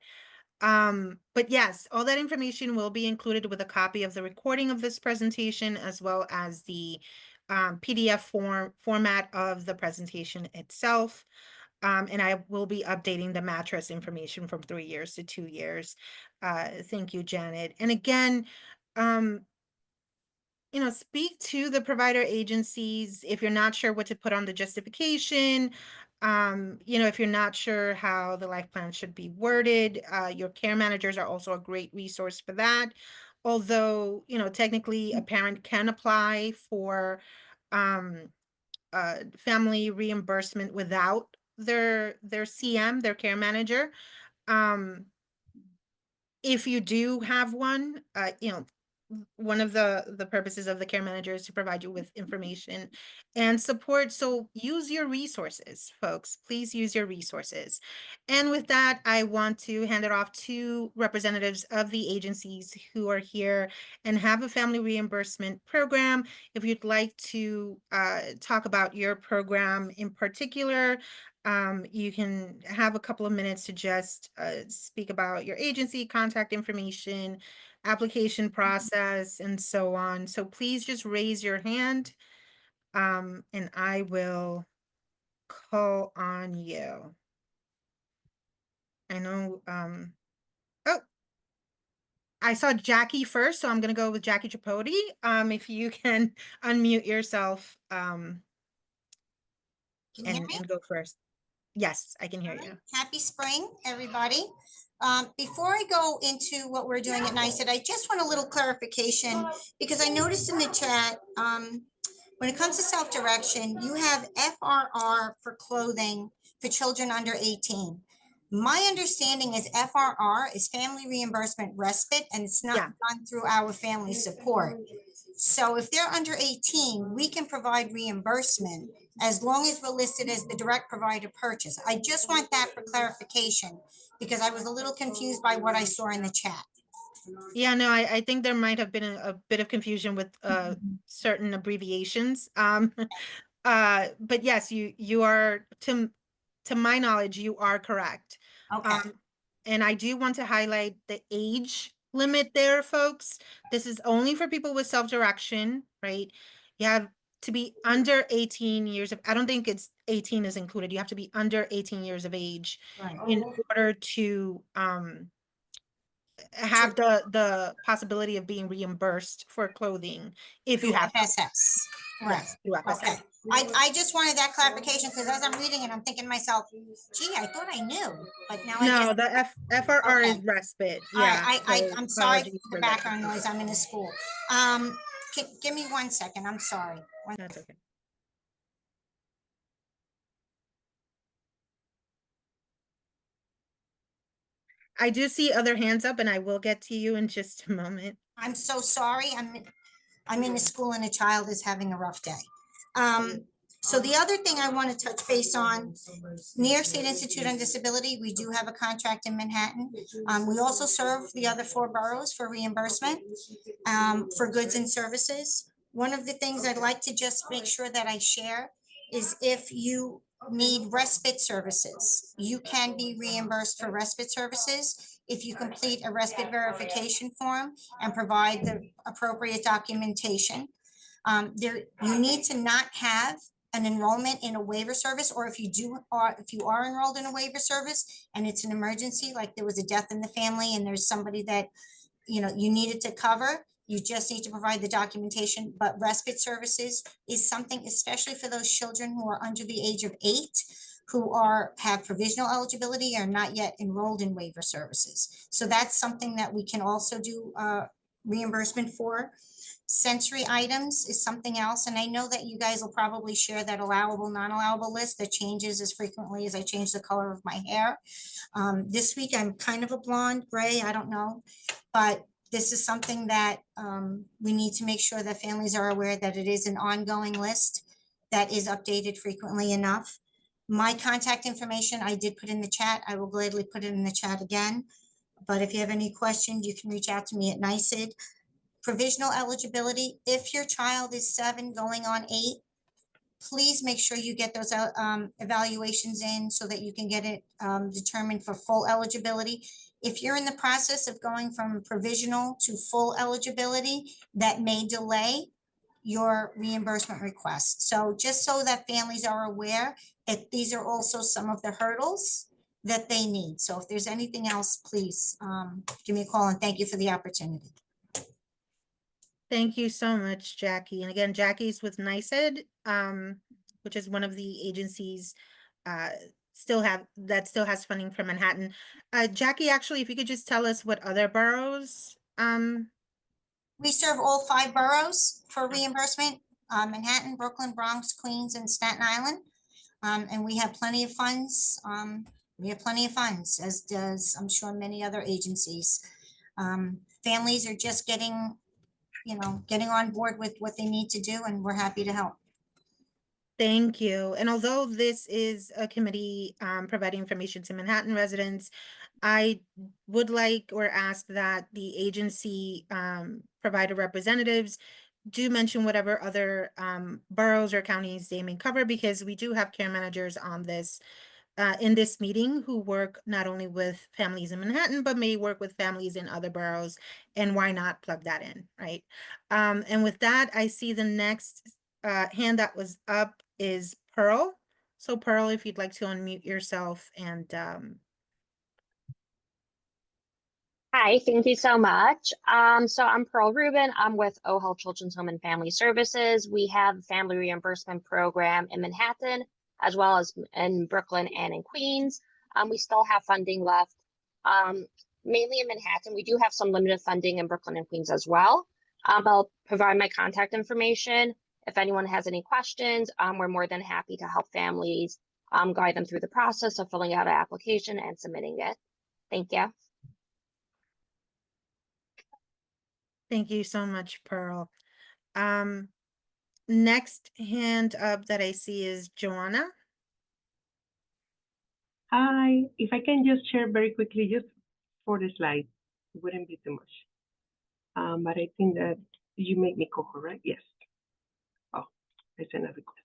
But yes, all that information will be included with a copy of the recording of this presentation as well as the PDF format of the presentation itself. And I will be updating the mattress information from 3 years to 2 years. Thank you, Janet. And again, um, speak to the provider agencies if you're not sure what to put on the justification. If you're not sure how the life plan should be worded, your care managers are also a great resource for that. Although, technically a parent can apply for family reimbursement without their CM, their care manager. Um, if you do have one, one of the purposes of the care manager is to provide you with information and support. So use your resources, folks. Please use your resources. And with that, I want to hand it off to representatives of the agencies who are here and have a family reimbursement program. If you'd like to talk about your program in particular, you can have a couple of minutes to just speak about your agency, contact information, application process, and so on. So please just raise your hand, and I will call on you. I know, oh, I saw Jackie first, so I'm gonna go with Jackie Tripodi. If you can unmute yourself, Can you hear me? and go first. Yes, I can hear All right. you. Happy spring, everybody. Before I go into what we're doing at NICET, I just want a little clarification because I noticed in the chat, when it comes to self-direction, you have FRR for clothing for children under 18. My understanding is FRR is Family Reimbursement Respite, and it's not Yeah. done through our family support. So if they're under 18, we can provide reimbursement as long as we're listed as the direct provider purchase. I just want that for clarification because I was a little confused by what I saw in the chat. Yeah, no, I think there might have been a bit of confusion with certain abbreviations. But yes, you are, to my knowledge, you are correct. Okay. And I do want to highlight the age limit there, folks. This is only for people with self-direction, right? You have to be under 18 years of, I don't think it's 18 is included. You have to be under 18 years of age Right. in order to have the possibility of being reimbursed for clothing if you Through have FSS. Right. yes, through FSS. Okay. I just wanted that clarification because as I'm reading it, I'm thinking to myself, gee, I thought I knew, but now I No, guess. the FRR is Okay. respite. All right, Yeah. so I'm sorry for apologies the for that background confusion. noise. I'm in a school. Give me 1 second. I'm sorry. That's okay. I do see other hands up and I will get to you in just a moment. I'm so sorry. I'm in a school and a child is having a rough day. So the other thing I want to touch base on, New York State Institute on Disability, we do have a contract in Manhattan. We also serve the other 4 boroughs for reimbursement for goods and services. One of the things I'd like to just make sure that I share is if you need respite services, you can be reimbursed for respite services if you complete a respite verification form and provide the appropriate documentation. You need to not have an enrollment in a waiver service, or if you are enrolled in a waiver service and it's an emergency, like there was a death in the family and there's somebody that you needed to cover, you just need to provide the documentation. But respite services is something, especially for those children who are under the age of 8, who have provisional eligibility, are not yet enrolled in waiver services. So that's something that we can also do reimbursement for. Sensory items is something else. And I know that you guys will probably share that allowable, non-allowable list that changes as frequently as I change the color of my hair. This week I'm kind of a blonde, gray, I don't know. But this is something that we need to make sure that families are aware that it is an ongoing list that is updated frequently enough. My contact information I did put in the chat. I will gladly put it in the chat again. But if you have any questions, you can reach out to me at NYSID. Provisional eligibility, if your child is 7 going on 8, please make sure you get those evaluations in so that you can get it determined for full eligibility. If you're in the process of going from provisional to full eligibility, that may delay your reimbursement request. So just so that families are aware that these are also some of the hurdles that they need. So if there's anything else, please give me a call, and thank you for the opportunity. Thank you so much, Jackie. And again, Jackie's with NYSID, which is one of the agencies still has funding for Manhattan. Jackie, actually, if you could just tell us what other boroughs. We serve all 5 boroughs for reimbursement, Manhattan, Brooklyn, Bronx, Queens, and Staten Island. And we have plenty of funds. As does, I'm sure, many other agencies. Families are just getting on board with what they need to do, and we're happy to help. Thank you. And although this is a committee providing information to Manhattan residents, I would like or ask that the agency provider representatives do mention whatever other boroughs or counties they may cover, because we do have care managers on this in this meeting who work not only with families in Manhattan, but may work with families in other boroughs, and why not plug that in, right? And with that, I see the next hand that was up is Pearl. So Pearl, if you'd like to unmute yourself and Hi, thank you so much. So I'm Pearl Rubin. I'm with OHEL Children's Home and Family Services. We have a family reimbursement program in Manhattan, as well as in Brooklyn and in Queens. We still have funding left, mainly in Manhattan. We do have some limited funding in Brooklyn and Queens as well. I'll provide my contact information. If anyone has any questions, we're more than happy to help families guide them through the process of filling out an application and submitting it. Thank you. Thank you so much, Pearl. Next hand up that I see is Joanna. Hi, if I can just share very quickly, just for the slide, it wouldn't be too much. But I think that you make me co-host, right? Yes. Oh, I sent a request.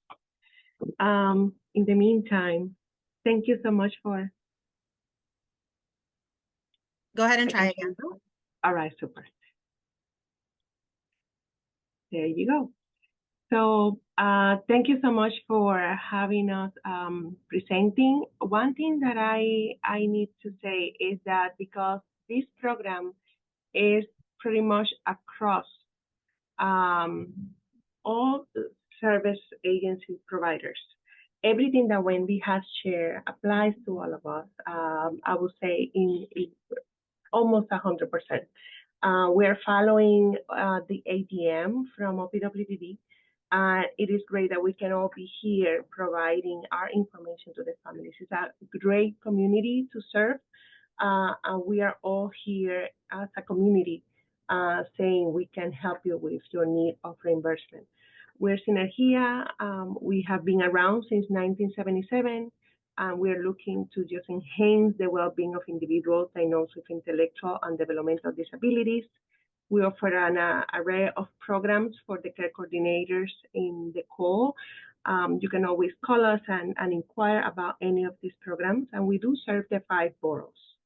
In the meantime, thank you so much for. Go ahead and try again. All right, super. There you go. So thank you so much for having us presenting. One thing that I need to say is that because this program is pretty much across all service agency providers, everything that Wendy has shared applies to all of us. I would say in almost 100%. We're following the ADM from OPWDD. It is great that we can all be here providing our information to the families. It's a great community to serve. And we are all here as a community saying we can help you with your need of reimbursement. We're Synergia. We have been around since 1977. And we're looking to just enhance the well-being of individuals diagnosed with intellectual and developmental disabilities. We offer an array of programs for the care coordinators in the call. You can always call us and inquire about any of these programs. And we do serve the 5 boroughs.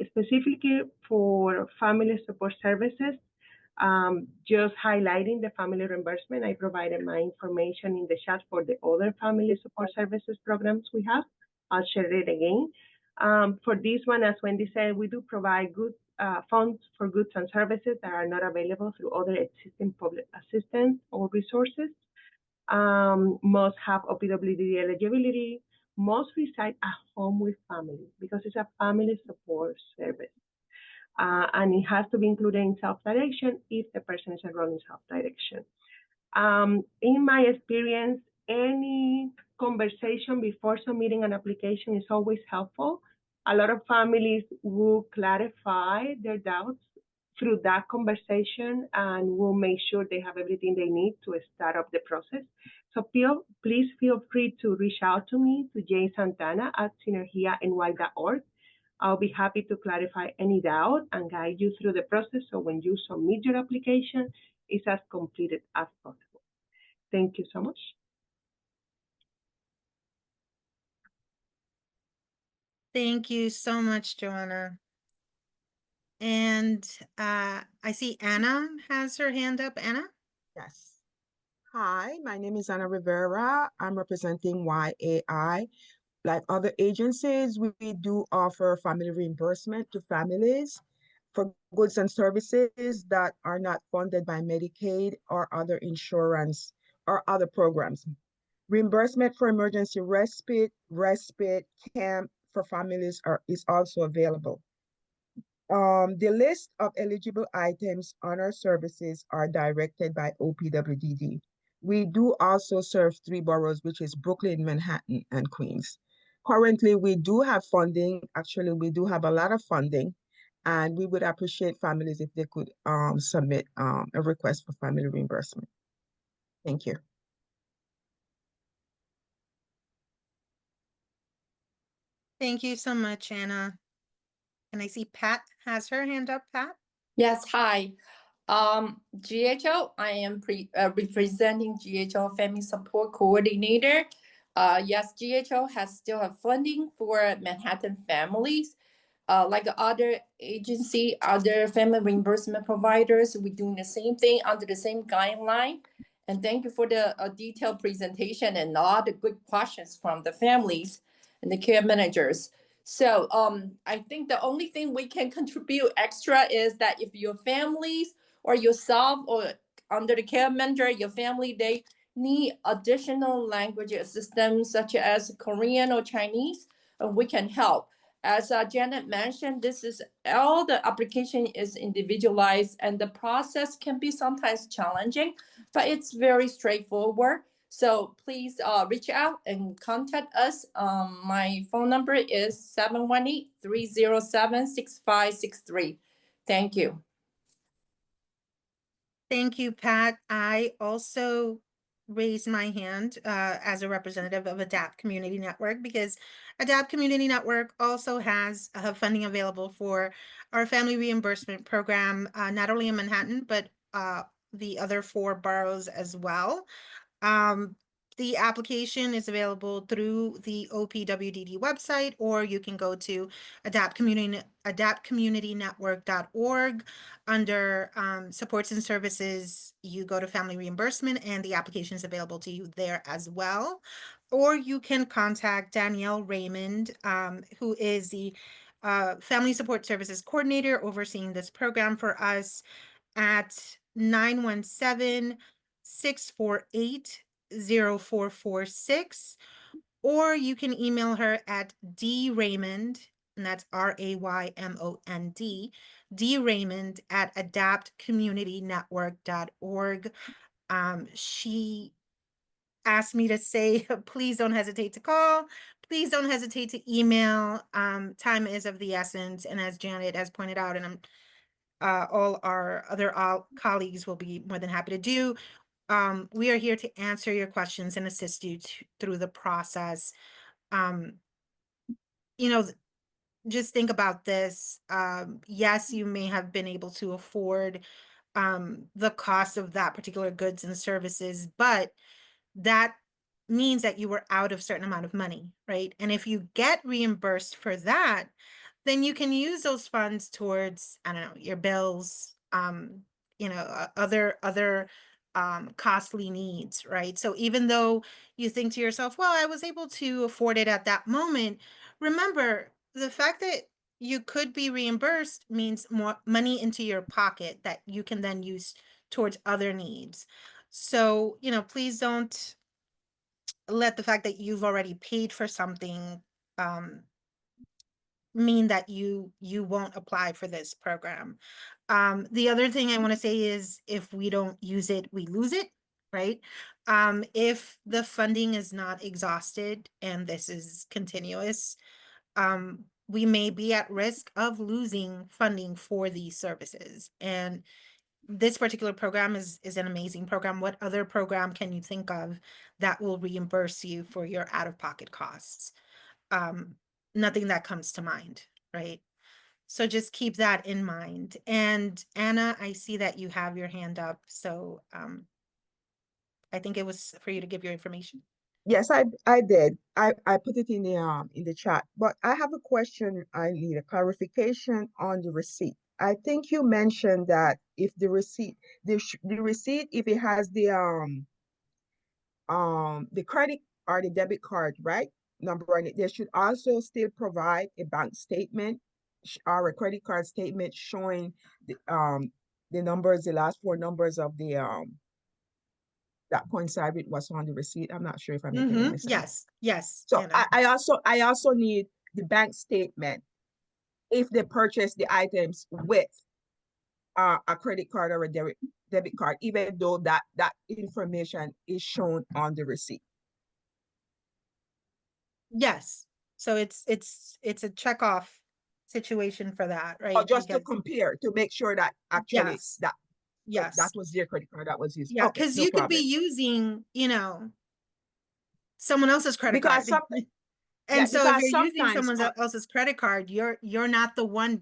Specifically for family support services, just highlighting the family reimbursement, I provided my information in the chat for the other family support services programs we have. I'll share it again. For this one, as Wendy said, we do provide good funds for goods and services that are not available through other existing public assistance or resources. Must have OPWDD eligibility, must reside at home with family because it's a family support service. And it has to be included in self-direction if the person is enrolled in self-direction. In my experience, any conversation before submitting an application is always helpful. A lot of families will clarify their doubts through that conversation and will make sure they have everything they need to start up the process. So please feel free to reach out to me, to Jane Santana at synergiany.org. I'll be happy to clarify any doubt and guide you through the process so when you submit your application, it's as completed as possible. Thank you so much. Thank you so much, Joanna. And I see Anna has her hand up. Anna? Yes. Hi, my name is Anna Rivera. I'm representing YAI. Like other agencies, we do offer family reimbursement to families for goods and services that are not funded by Medicaid or other insurance or other programs. Reimbursement for emergency respite camp for families is also available. The list of eligible items on our services are directed by OPWDD. We do also serve 3 boroughs, which is Brooklyn, Manhattan, and Queens. Currently, we do have funding. Actually, we do have a lot of funding, and we would appreciate families if they could submit a request for family reimbursement. Thank you. Thank you so much, Anna. And I see Pat has her hand up. Pat? Yes, hi. GHO, I am representing GHO Family Support Coordinator. Yes, GHO still have funding for Manhattan families. Like other agency, other family reimbursement providers, we're doing the same thing under the same guideline. And thank you for the detailed presentation and all the good questions from the families and the care managers. So I think the only thing we can contribute extra is that if your families or yourself or under the care manager, your family, they need additional language assistance such as Korean or Chinese, we can help. As Janet mentioned, this is all the application is individualized and the process can be sometimes challenging, but it's very straightforward. So please reach out and contact us. My phone number is 718-307-6563. Thank you. Thank you, Pat. I also raised my hand as a representative of ADAPT Community Network because ADAPT Community Network also has funding available for our family reimbursement program, not only in Manhattan, but the other 4 boroughs as well. The application is available through the OPWDD website, or you can go to adaptcommunitynetwork.org. Under supports and services, you go to family reimbursement, and the application is available to you there as well. Or you can contact Danielle Raymond, who is the Family Support Services Coordinator overseeing this program for us, at 917-648-0446, or you can email her at draymond, and that's Raymond, draymond at adaptcommunitynetwork.org. She asked me to say, please don't hesitate to call. Please don't hesitate to email. Time is of the essence. And as Janet has pointed out, and all our other colleagues will be more than happy to do, we are here to answer your questions and assist you through the process. You know, just think about this. Yes, you may have been able to afford the cost of that particular goods and services, but that means that you were out of a certain amount of money, right? And if you get reimbursed for that, then you can use those funds towards, I don't know, your bills, other costly needs, right? So even though you think to yourself, well, I was able to afford it at that moment, remember the fact that you could be reimbursed means more money into your pocket that you can then use towards other needs. So, please don't let the fact that you've already paid for something mean that you won't apply for this program. The other thing I want to say is if we don't use it, we lose it, right? If the funding is not exhausted and this is continuous, we may be at risk of losing funding for these services. And this particular program is an amazing program. What other program can you think of that will reimburse you for your out-of-pocket costs? Nothing that comes to mind, right? So just keep that in mind. And Anna, I see that you have your hand up. So I think it was for you to give your information. Yes, I did. I put it in the chat, but I have a question. I need a clarification on the receipt. I think you mentioned that if the receipt, the receipt, if it has the credit or the debit card, right, number on it, they should also still provide a bank statement or a credit card statement showing the numbers, the last 4 numbers of the that coincide with what's on the receipt. I'm not sure if I'm making any sense. Yes. So Anna. I also need the bank statement if they purchase the items with a credit card or a debit card, even though that information is shown on the receipt. Yes. So it's a checkoff situation for that, right? Or just to compare, to make sure that actually yes, that was their credit card that was used. Yeah, Okay, because no you problem. could be using, someone else's credit Because card. something, And so if because you're using sometimes someone else's credit card, you're not the one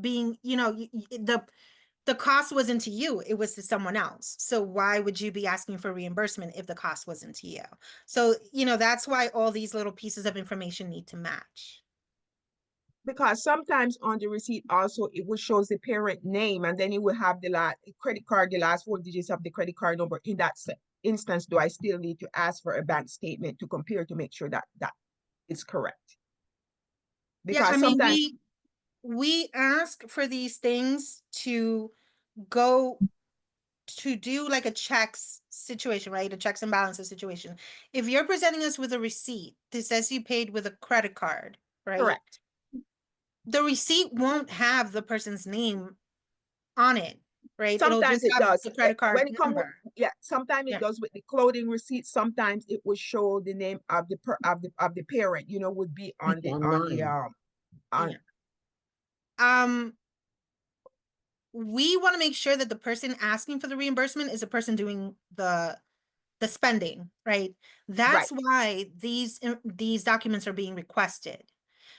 being, the cost wasn't to you, it was to someone else. So why would you be asking for reimbursement if the cost wasn't to you? So, that's why all these little pieces of information need to match. Because sometimes on the receipt also it will show the parent name, and then it will have the credit card, the last 4 digits of the credit card number. In that instance, do I still need to ask for a bank statement to compare to make sure that is correct? Because yeah, I mean, sometimes we ask for these things to go to do like a checks situation, right? A checks and balances situation. If you're presenting us with a receipt that says you paid with a credit card, right? Correct. The receipt won't have the person's name on it, right? It'll Sometimes just it have does. the credit card When it comes, number. yeah, sometimes it Yeah. does with the clothing receipt. Sometimes it will show the name of the parent, you know, would be on the Online. on Yeah. We want to make sure that the person asking for the reimbursement is the person doing the spending, right? That's right. why these documents are being requested,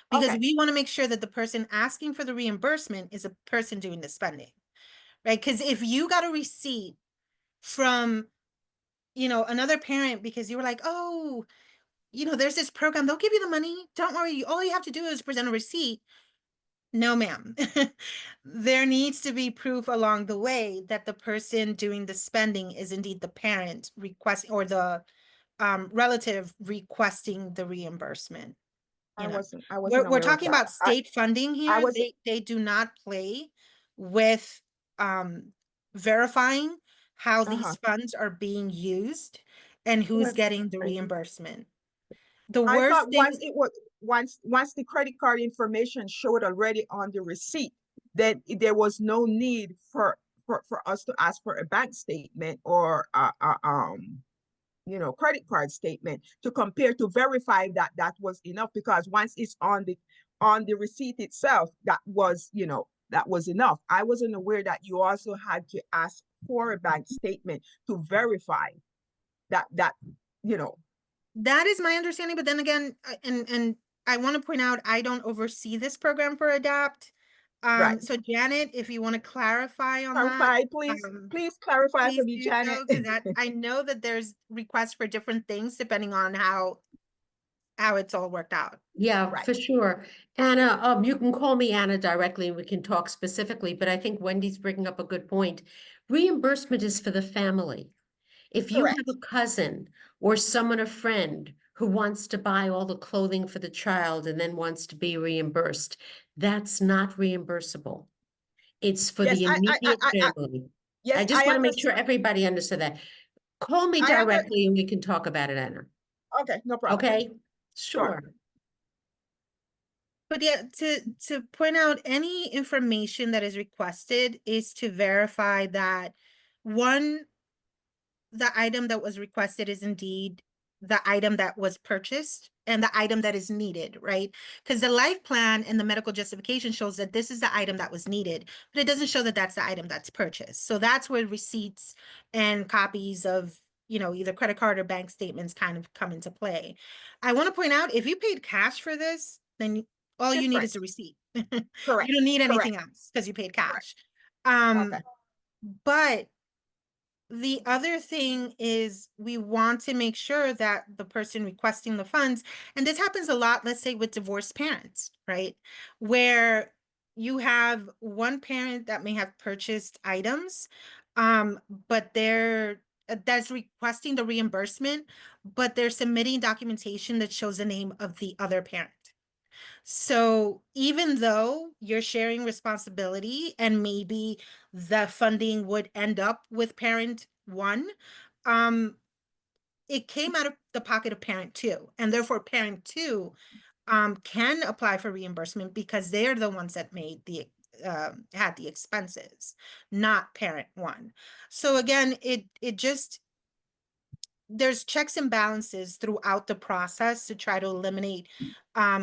because Okay. we want to make sure that the person asking for the reimbursement is a person doing the spending, right? Because if you got a receipt from, you know, another parent because you were like, oh, you know, there's this program, they'll give you the money. Don't worry. All you have to do is present a receipt. No, ma'am. There needs to be proof along the way that the person doing the spending is indeed the parent requesting, or the relative requesting the reimbursement. You know, I wasn't we're aware of talking that. about state funding I here. was They do not play with verifying how uh-huh. these funds are being used and who's Well, getting the reimbursement. The I worst thought thing, once the credit card information showed already on the receipt, then there was no need for us to ask for a bank statement or you know, credit card statement to compare, to verify that that was enough, because once it's on the receipt itself, that was, you know, that was enough. I wasn't aware that you also had to ask for a bank statement to verify that you know. that is my understanding, but then again, and I want to point out, I don't oversee this program for ADAPT. Right. So Janet, if you want to clarify on that, Clarify, please. Please clarify for please me, do Janet. so, because that, I know that there's requests for different things depending on how it's all worked out. Yeah, Right. for sure. Anna, you can call me Anna directly and we can talk specifically, but I think Wendy's bringing up a good point. Reimbursement is for the family. If you have Correct. a cousin or someone, a friend who wants to buy all the clothing for the child and then wants to be reimbursed, that's not reimbursable. It's for Yes, the immediate I family. yes, I just I want to make sure understand. everybody understood that. Call me I under directly and we can talk about it, Anna. Okay, no problem. Okay? Sure. Sure. But yeah, to point out, any information that is requested is to verify that, one, the item that was requested is indeed the item that was purchased and the item that is needed, right? Because the life plan and the medical justification shows that this is the item that was needed, but it doesn't show that that's the item that's purchased. So that's where receipts and copies of, you know, either credit card or bank statements kind of come into play. I want to point out, if you paid cash for this, then all you need is Different. a receipt. Correct. You don't need anything Correct. else because you paid Correct. cash. Um, Okay. but the other thing is, we want to make sure that the person requesting the funds, and this happens a lot, let's say with divorced parents, right? Where you have one parent that may have purchased items, but they're that's requesting the reimbursement, but they're submitting documentation that shows the name of the other parent. So even though you're sharing responsibility and maybe the funding would end up with parent one, it came out of the pocket of parent two, and therefore parent two can apply for reimbursement because they're the ones that made the had the expenses, not parent one. So again, it just, there's checks and balances throughout the process to try to eliminate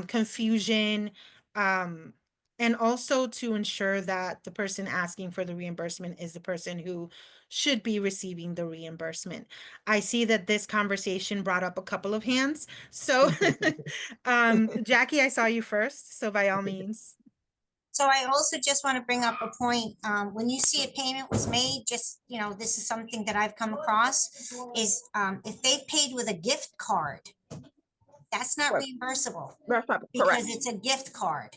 confusion, and also to ensure that the person asking for the reimbursement is the person who should be receiving the reimbursement. I see that this conversation brought up a couple of hands. So Jackie, I saw you first, so by all means. So I also just want to bring up a point, when you see a payment was made, just, you know, this is something that I've come across, is if they've paid with a gift card, that's not Well, reimbursable Correct. because it's a gift card.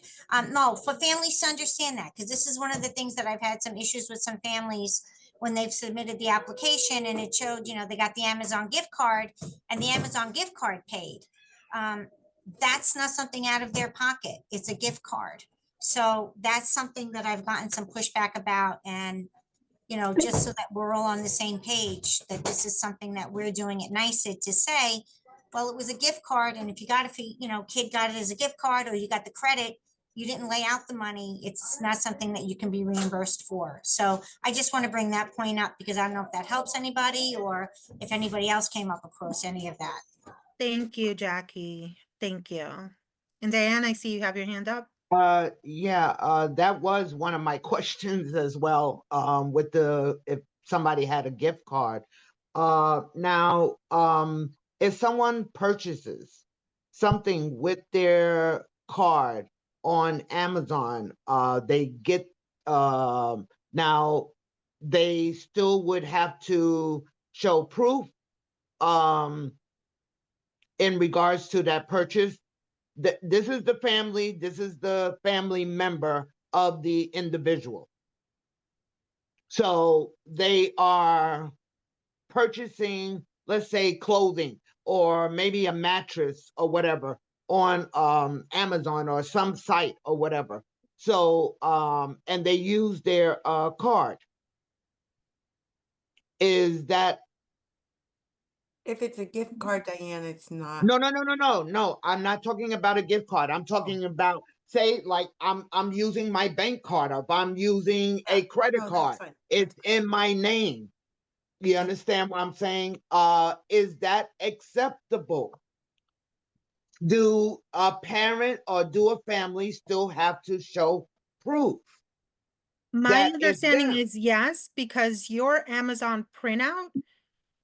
No, for families to understand that, because this is one of the things that I've had some issues with some families when they've submitted the application and it showed, you know, they got the Amazon gift card and the Amazon gift card paid. That's not something out of their pocket. It's a gift card. So that's something that I've gotten some pushback about, and, you know, just so that we're all on the same page, that this is something that we're doing at NYSED to say, well, it was a gift card, and if you got it for, kid got it as a gift card, or you got the credit, you didn't lay out the money, it's not something that you can be reimbursed for. So I just want to bring that point up because I don't know if that helps anybody or if anybody else came up across any of that. Thank you, Jackie. Thank you. And Diane, I see you have your hand up. Yeah, that was one of my questions as well, with if somebody had a gift card. Now, if someone purchases something with their card on Amazon, they get, now they still would have to show proof, in regards to that purchase. This is the family member of the individual. So they are purchasing, let's say, clothing or maybe a mattress or whatever on Amazon or some site or whatever. So and they use their card. Is that, If it's a gift card, Diane, it's not. no. I'm not talking about a gift card. I'm talking about, say, like I'm using my bank card, or if I'm using a credit No, card, that's fine. it's in my name. You understand what I'm saying? Is that acceptable? Do a parent or do a family still have to show proof My that it's understanding them? is yes, because your Amazon printout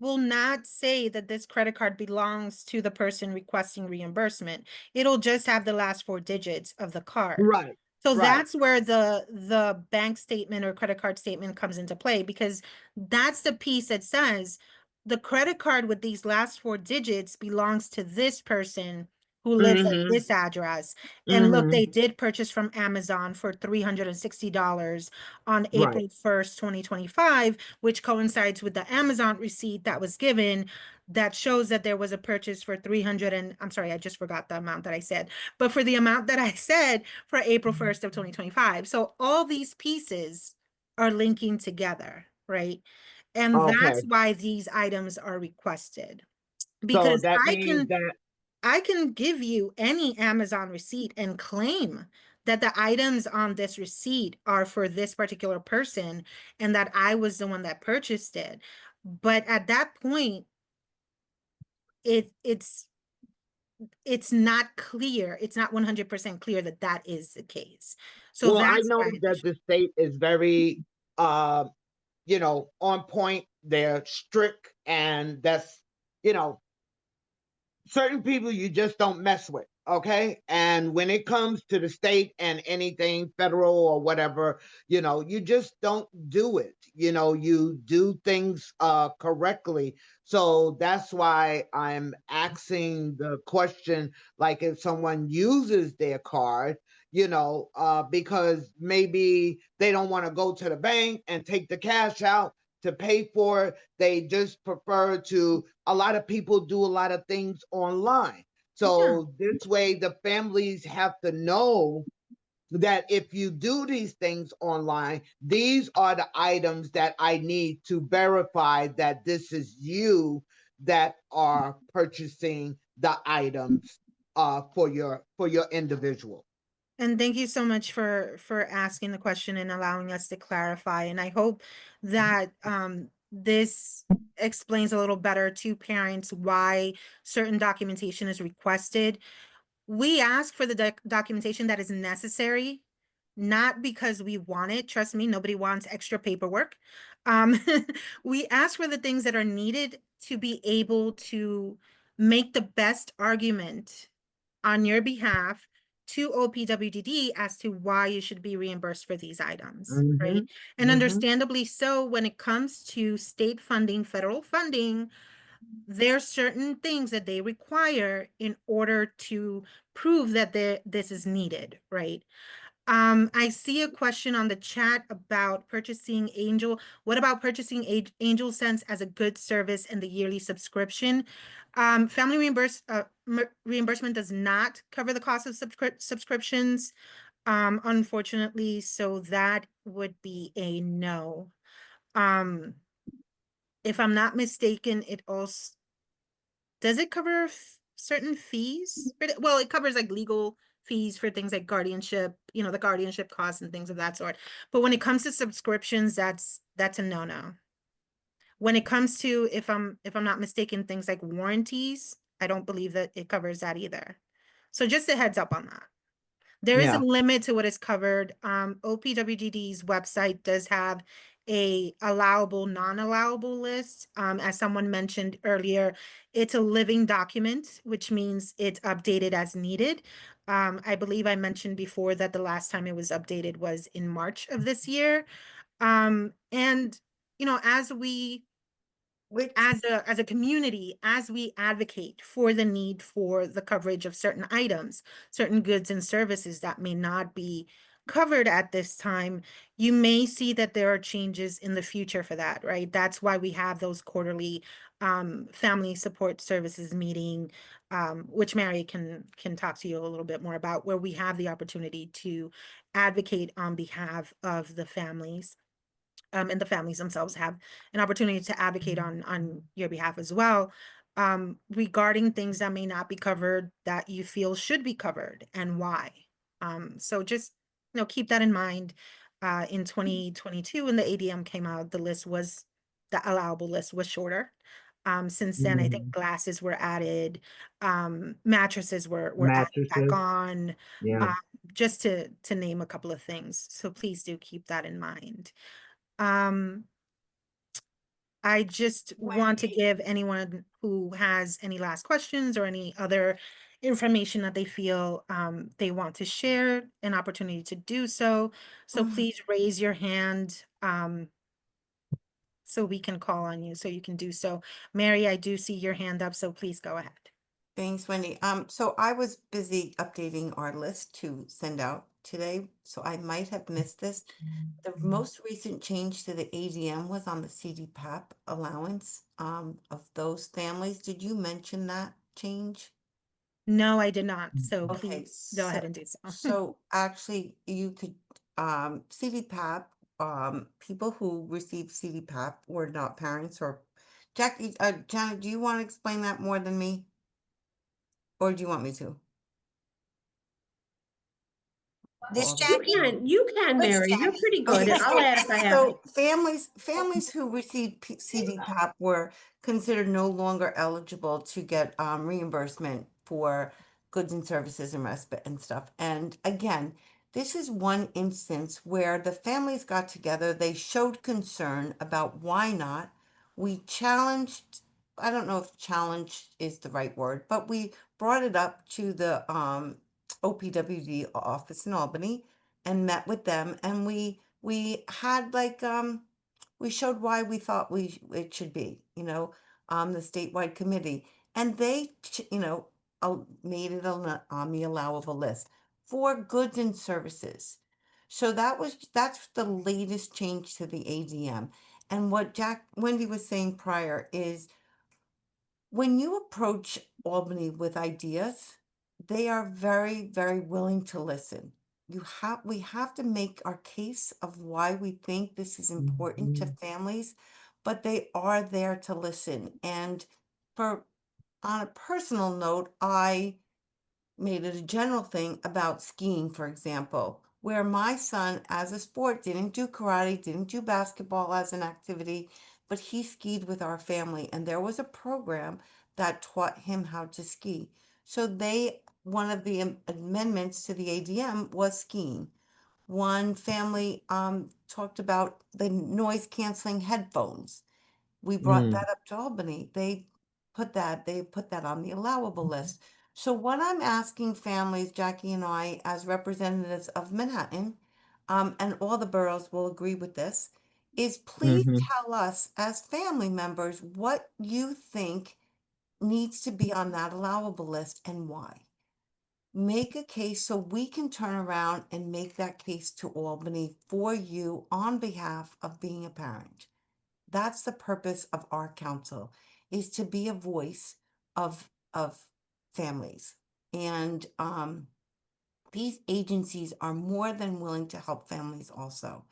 will not say that this credit card belongs to the person requesting reimbursement. It'll just have the last 4 digits of the card. Right. So Right. that's where the bank statement or credit card statement comes into play, because that's the piece that says the credit card with these last 4 digits belongs to this person who lives at Mm-hmm. this address. And look, Mm-hmm. they did purchase from Amazon for $360 on Right. April 1st, 2025, which coincides with the Amazon receipt that was given that shows that there was a purchase for 300 and I'm sorry, I just forgot the amount that I said, but for the amount that I said for April 1st of 2025. So all these pieces are linking together, right? And Okay. that's why these items are requested. So Because that means that, I can give you any Amazon receipt and claim that the items on this receipt are for this particular person and that I was the one that purchased it. But at that point, it's not clear. It's not 100% clear that that is the case. So well, I that's know why that the state is very, on point. They're strict, and that's, you know, certain people you just don't mess with. Okay. And when it comes to the state and anything federal or whatever, you just don't do it. You do things correctly. So that's why I'm asking the question, like if someone uses their card, because maybe they don't want to go to the bank and take the cash out to pay for it. They just prefer to, a lot of people do a lot of things online. So this way the families have to know that if you do these things online, these are the items that I need to verify that this is you that are purchasing the items for your individual. And thank you so much for asking the question and allowing us to clarify. And I hope that this explains a little better to parents why certain documentation is requested. We ask for the documentation that is necessary, not because we want it. Trust me, nobody wants extra paperwork. We ask for the things that are needed to be able to make the best argument on your behalf to OPWDD as to why you should be reimbursed for these items, right? And understandably so, when it comes to state funding, federal funding, there are certain things that they require in order to prove that this is needed, right? I see a question on the chat about purchasing Angel. What about purchasing Angel Sense as a good service and the yearly subscription? Family reimbursement does not cover the cost of subscriptions, unfortunately, so that would be a no. If I'm not mistaken, it also, does it cover certain fees. Well, it covers like legal fees for things like guardianship, the guardianship costs and things of that sort. But when it comes to subscriptions, that's a no-no. When it comes to, if I'm not mistaken, things like warranties, I don't believe that it covers that either. So just a heads up on that. There is a Yeah. limit to what is covered. OPWGD's website does have a allowable, non-allowable list. As someone mentioned earlier, it's a living document, which means it's updated as needed. I believe I mentioned before that the last time it was updated was in March of this year. And as we Which, as a community, as we advocate for the need for the coverage of certain items, certain goods and services that may not be covered at this time, you may see that there are changes in the future for that, right? That's why we have those quarterly family support services meeting, which Mary can talk to you a little bit more about, where we have the opportunity to advocate on behalf of the families. And the families themselves have an opportunity to advocate on your behalf as well, regarding things that may not be covered that you feel should be covered and why. So just keep that in mind. In 2022, when the ADM came out, the allowable list was shorter. Since then, I think Mhm. glasses were added, mattresses were added back Mattresses. on, Yeah. just to name a couple of things. So please do keep that in mind. Um, I just want to Wendy, give anyone who has any last questions or any other information that they feel they want to share an opportunity to do so. So please raise your hand so we can call on you, so you can do so. Mary, I do see your hand up, so please go ahead. thanks, Wendy. So I was busy updating our list to send out today, so I might have missed this. The most recent change to the ADM was on the CDPAP allowance of those families. Did you mention that change? No, I did not. So Okay, please go ahead and do so. so actually you could CDPAP, people who receive CDPAP were not parents or Jackie, Janet, do you want to explain that more than me? Or do you want me to? This Well, You Jackie? you can, Which Mary. You're Jackie? pretty good. okay, And I'll add if I have. so families who received CDPAP were considered no longer eligible to get reimbursement for goods and services and respite and stuff. And again, this is one instance where the families got together, they showed concern about why not. We challenged, I don't know if challenge is the right word, but we brought it up to the OPWD office in Albany and met with them, and we had like we showed why we thought it should be, the statewide committee, and they made it on the allowable list for goods and services. So that's the latest change to the ADM. And what Wendy was saying prior is, when you approach Albany with ideas, they are very, very willing to listen. We have to make our case of why we think this is important to Mhm. families, but they are there to listen. And for on a personal note, I made it a general thing about skiing, for example, where my son, as a sport, didn't do karate, didn't do basketball as an activity, but he skied with our family. And there was a program that taught him how to ski. So one of the amendments to the ADM was skiing. One family talked about the noise canceling headphones. We brought Mm. that up to Albany. They put that on the allowable list. So what I'm asking families, Jackie and I, as representatives of Manhattan, and all the boroughs will agree with this, is please Mhm. tell us as family members what you think needs to be on that allowable list and why. Make a case so we can turn around and make that case to Albany for you on behalf of being a parent. That's the purpose of our council, is to be a voice of families. And these agencies are more than willing to help families also.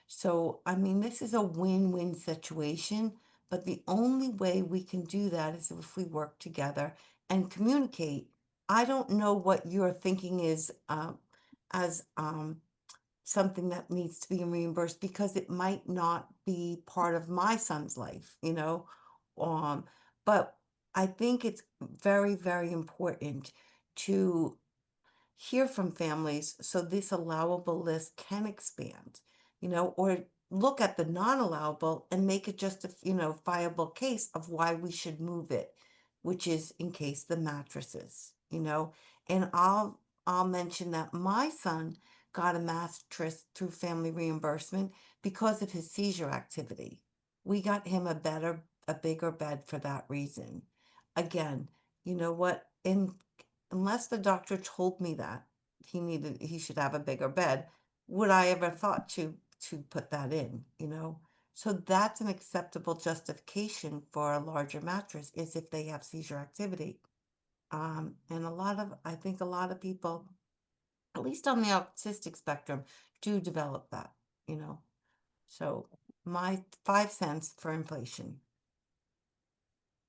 So, I mean, this is a win-win situation, but the only way we can do that is if we work together and communicate. I don't know what your thinking is as something that needs to be reimbursed, because it might not be part of my son's life, you know. Um, but I think it's very, very important to hear from families so this allowable list can expand, you know, or look at the non-allowable and make it just a, you know, viable case of why we should move it, which is in case the mattresses, you know. And I'll mention that my son got a mattress through family reimbursement because of his seizure activity. We got him a bigger bed for that reason. Again, you know what, unless the doctor told me that he should have a bigger bed, would I ever thought to put that in, you know? So that's an acceptable justification for a larger mattress, is if they have seizure activity. And I think a lot of people, at least on the autistic spectrum, do develop that, you know? So my 5 cents for inflation.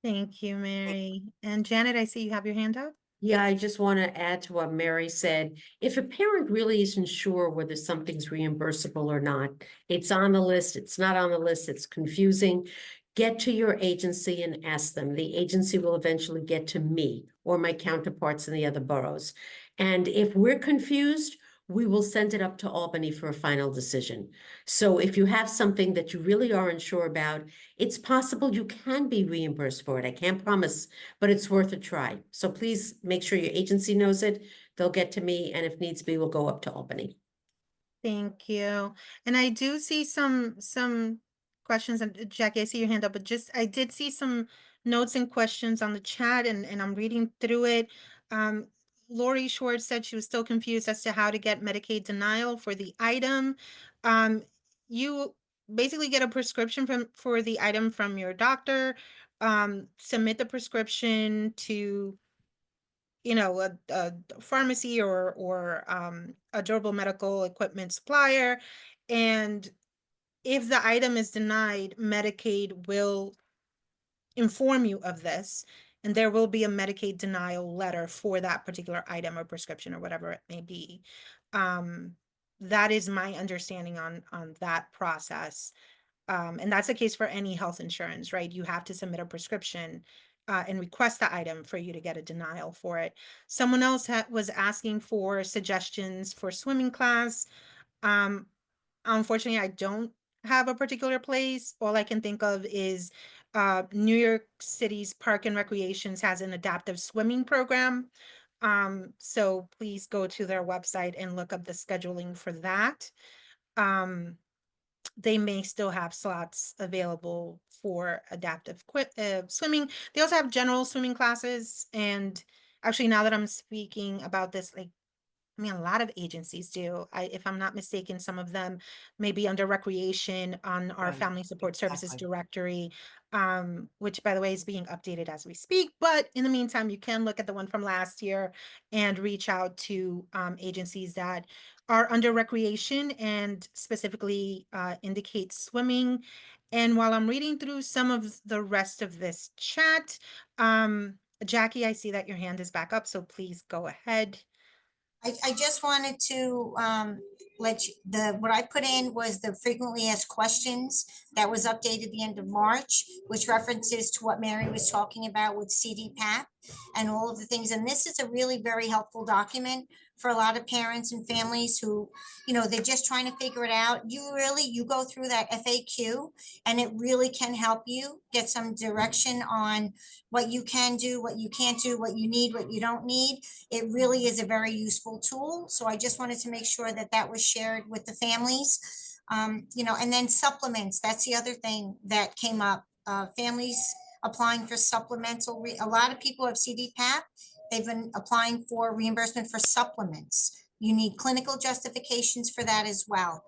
Thank you, Mary. And Janet, I see you have your hand up. Yeah, I just want to add to what Mary said. If a parent really isn't sure whether something's reimbursable or not, it's on the list, it's not on the list, it's confusing, get to your agency and ask them. The agency will eventually get to me or my counterparts in the other boroughs. And if we're confused, we will send it up to Albany for a final decision. So if you have something that you really are unsure about, it's possible you can be reimbursed for it. I can't promise, but it's worth a try. So please make sure your agency knows it. They'll get to me, and if needs be, we'll go up to Albany. Thank you. And I do see some questions, and Jackie, I see your hand up, but I did see some notes and questions on the chat, and I'm reading through it. Lori Schwartz said she was still confused as to how to get Medicaid denial for the item. You basically get a prescription for the item from your doctor, submit the prescription to, you know, a pharmacy or a durable medical equipment supplier. And if the item is denied, Medicaid will inform you of this, and there will be a Medicaid denial letter for that particular item or prescription or whatever it may be. That is my understanding on that process. And that's the case for any health insurance, right? You have to submit a prescription and request the item for you to get a denial for it. Someone else was asking for suggestions for swimming class. Unfortunately, I don't have a particular place. All I can think of is New York City's Park and Recreations has an adaptive swimming program. So please go to their website and look up the scheduling for that. They may still have slots available for adaptive swimming. They also have general swimming classes. And actually, now that I'm speaking about this, like, I mean, a lot of agencies do. If I'm not mistaken, some of them may be under recreation on our Right, Family Support Services exactly. directory, which, by the way, is being updated as we speak. But in the meantime, you can look at the one from last year and reach out to agencies that are under recreation and specifically indicate swimming. And while I'm reading through some of the rest of this chat, Jackie, I see that your hand is back up, so please go ahead. I just wanted to let you, what I put in was the frequently asked questions that was updated the end of March, which references to what Mary was talking about with CDPAP and all of the things. And this is a really very helpful document for a lot of parents and families who, you know, they're just trying to figure it out. You go through that FAQ and it really can help you get some direction on what you can do, what you can't do, what you need, what you don't need. It really is a very useful tool. So I just wanted to make sure that that was shared with the families. You know, and then supplements, that's the other thing that came up. Families applying for supplemental, a lot of people have CDPAP. They've been applying for reimbursement for supplements. You need clinical justifications for that as well.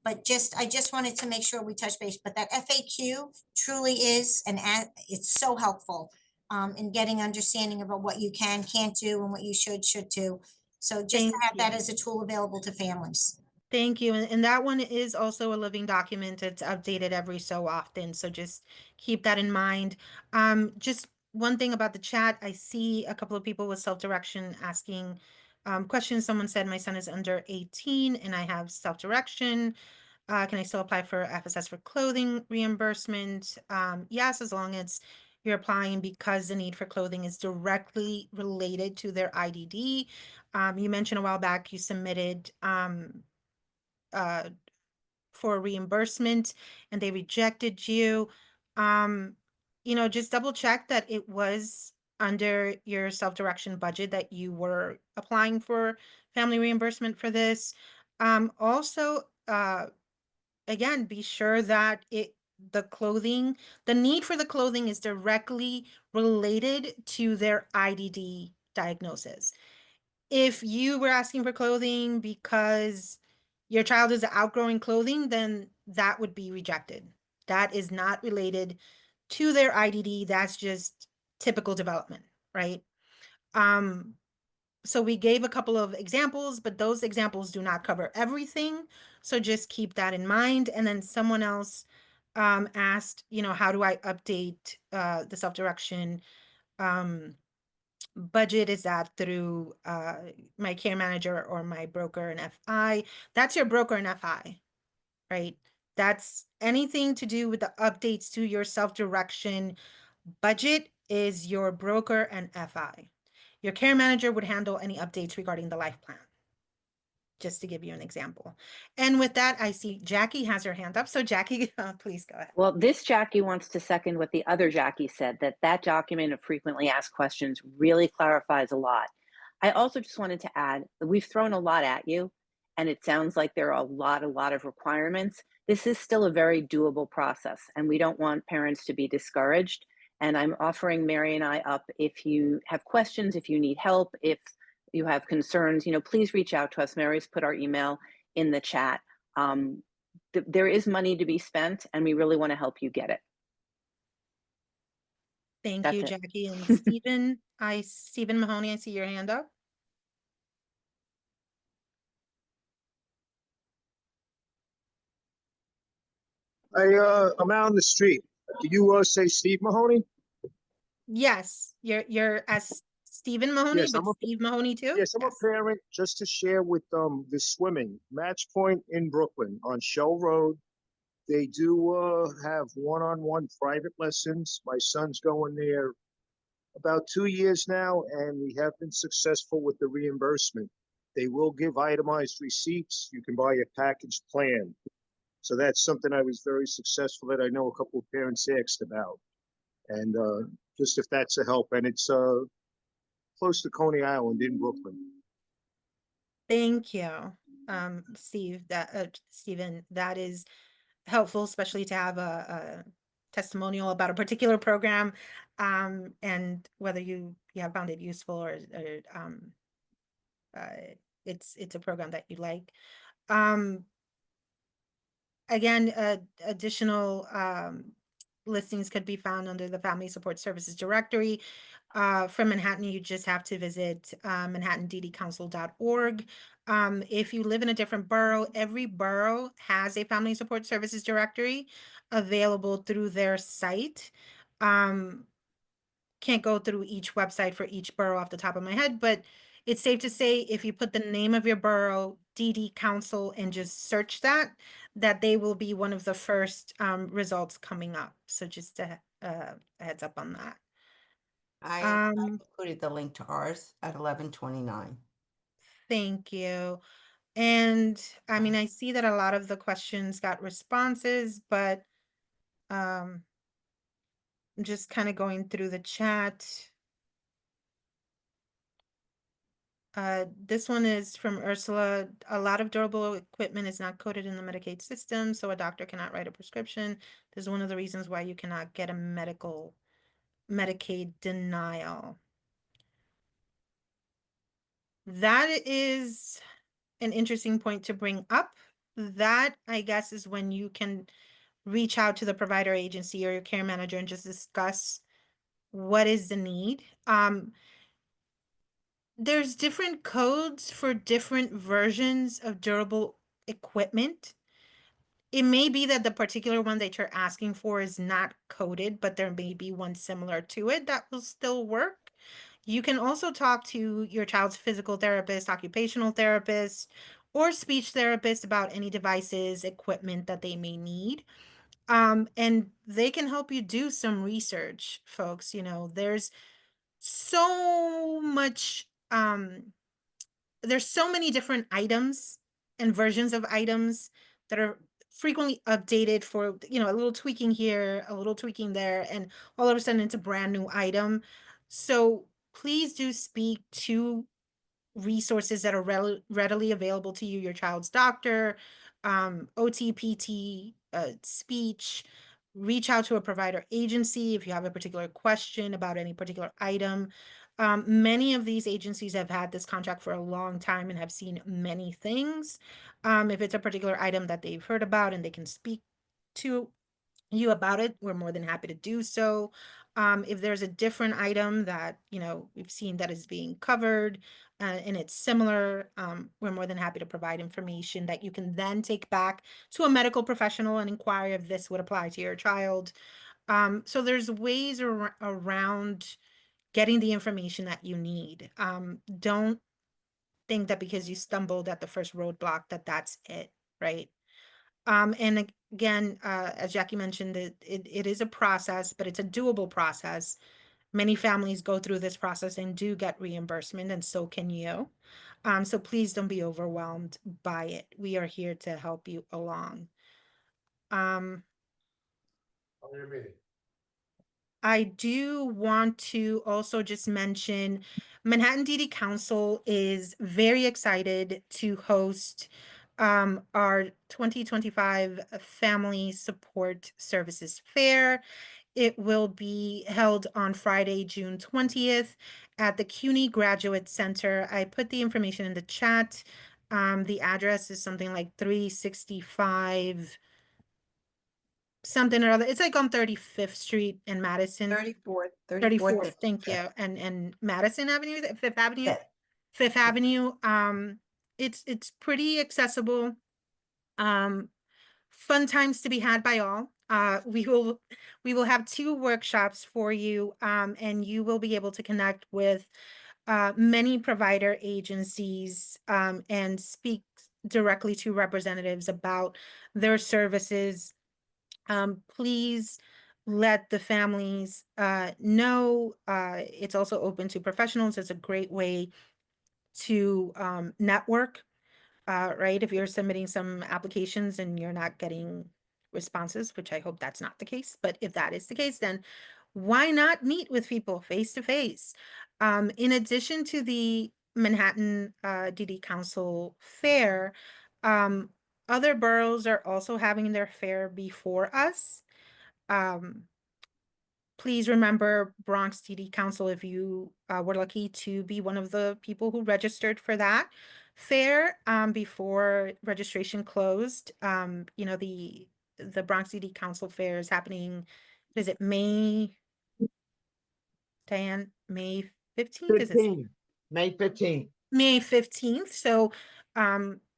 But I just wanted to make sure we touch base, but that FAQ truly is, it's so helpful in getting understanding about what you can't do and what you should do. So just to have that as a tool available to families. Thank you. And that one is also a living document. It's updated every so often. So just keep that in mind. Just one thing about the chat, I see a couple of people with self-direction asking questions. Someone said, my son is under 18 and I have self-direction. Can I still apply for FSS for clothing reimbursement? Yes, as long as you're applying because the need for clothing is directly related to their IDD. You mentioned a while back you submitted for reimbursement and they rejected you. Just double check that it was under your self-direction budget that you were applying for family reimbursement for this. Also, again, be sure that the need for the clothing is directly related to their IDD diagnosis. If you were asking for clothing because your child is outgrowing clothing, then that would be rejected. That is not related to their IDD. That's just typical development, right? So we gave a couple of examples, but those examples do not cover everything. So just keep that in mind. And then someone else asked, how do I update the self-direction budget? Is that through my care manager or my broker and FI? That's your broker and FI, right? That's anything to do with the updates to your self-direction budget is your broker and FI. Your care manager would handle any updates regarding the life plan, just to give you an example. And with that, I see Jackie has her hand up. So Jackie, please go ahead. Well, this Jackie wants to second what the other Jackie said, that document of frequently asked questions really clarifies a lot. I also just wanted to add that we've thrown a lot at you, and it sounds like there are a lot of requirements. This is still a very doable process, and we don't want parents to be discouraged. And I'm offering Mary and I up if you have questions, if you need help, if you have concerns, please reach out to us. Mary's put our email in the chat. There is money to be spent, and we really want to help you get it. Thank That's you, it. Jackie. And Stephen Mahoney, I see your hand up. I'm out on the street. Do you say Steve Mahoney? Yes, you're as Stephen Mahoney, Yes, but Steve Mahoney too? Yes, I'm a parent. Just to share with the swimming match point in Brooklyn on Shell Road. They do have one-on-one private lessons. My son's going there about 2 years now, and we have been successful with the reimbursement. They will give itemized receipts. You can buy a packaged plan. So that's something I was very successful at. I know a couple of parents asked about. And just if that's a help. And it's close to Coney Island in Brooklyn. Thank you, Stephen. That is helpful, especially to have a testimonial about a particular program, and whether you have found it useful or it's a program that you like. Again, additional listings could be found under the Family Support Services Directory. From Manhattan, you just have to visit manhattanddcouncil.org. If you live in a different borough, every borough has a Family Support Services Directory available through their site. Can't go through each website for each borough off the top of my head, but it's safe to say if you put the name of your borough, DD Council, and just search that they will be one of the first results coming up. So just a heads up on that. I included the link to ours at 11:29. Thank you. And I mean, I see that a lot of the questions got responses, but I'm just kind of going through the chat. This one is from Ursula. A lot of durable equipment is not coded in the Medicaid system, so a doctor cannot write a prescription. This is one of the reasons why you cannot get a Medicaid denial. That is an interesting point to bring up. That, I guess, is when you can reach out to the provider agency or your care manager and just discuss what is the need. There's different codes for different versions of durable equipment. it may be that the particular one that you're asking for is not coded, but there may be one similar to it that will still work. You can also talk to your child's physical therapist, occupational therapist, or speech therapist about any devices, equipment that they may need. And they can help you do some research, folks. You know, there's so much, there's so many different items and versions of items that are frequently updated for, you know, a little tweaking here, a little tweaking there, and all of a sudden it's a brand new item. So please do speak to resources that are readily available to you, your child's doctor, OT, PT, speech. Reach out to a provider agency if you have a particular question about any particular item. Many of these agencies have had this contract for a long time and have seen many things. If it's a particular item that they've heard about and they can speak to you about it, we're more than happy to do so. If there's a different item that, you know, we've seen that is being covered and it's similar, we're more than happy to provide information that you can then take back to a medical professional and inquire if this would apply to your child. So there's ways around getting the information that you need. Don't think that because you stumbled at the first roadblock that that's it, right? And again, as Jackie mentioned, it is a process, but it's a doable process. Many families go through this process and do get reimbursement, and so can you. So please don't be overwhelmed by it. We are here to help you along. I do want to also just mention Manhattan DD Council is very excited to host our 2025 Family Support Services Fair. It will be held on Friday, June 20th at the CUNY Graduate Center. I put the information in the chat. The address is something like 365 something or other. It's like on 35th Street in Madison. 34th, 34th, thank you. And Madison Avenue, Fifth Avenue, Fifth. Fifth Avenue. It's pretty accessible. Fun times to be had by all. We will have 2 workshops for you, and you will be able to connect with many provider agencies and speak directly to representatives about their services. Please let the families know. It's also open to professionals. It's a great way to network, right? If you're submitting some applications and you're not getting responses, which I hope that's not the case, but if that is the case, then why not meet with people face to face? In addition to the Manhattan DD Council Fair, other boroughs are also having their fair before us. Please remember Bronx DD Council if you were lucky to be one of the people who registered for that fair before registration closed. You know, the Bronx DD Council fair is happening, is it May, Diane, May 15th? Is it 15, May 15th. May 15th? So,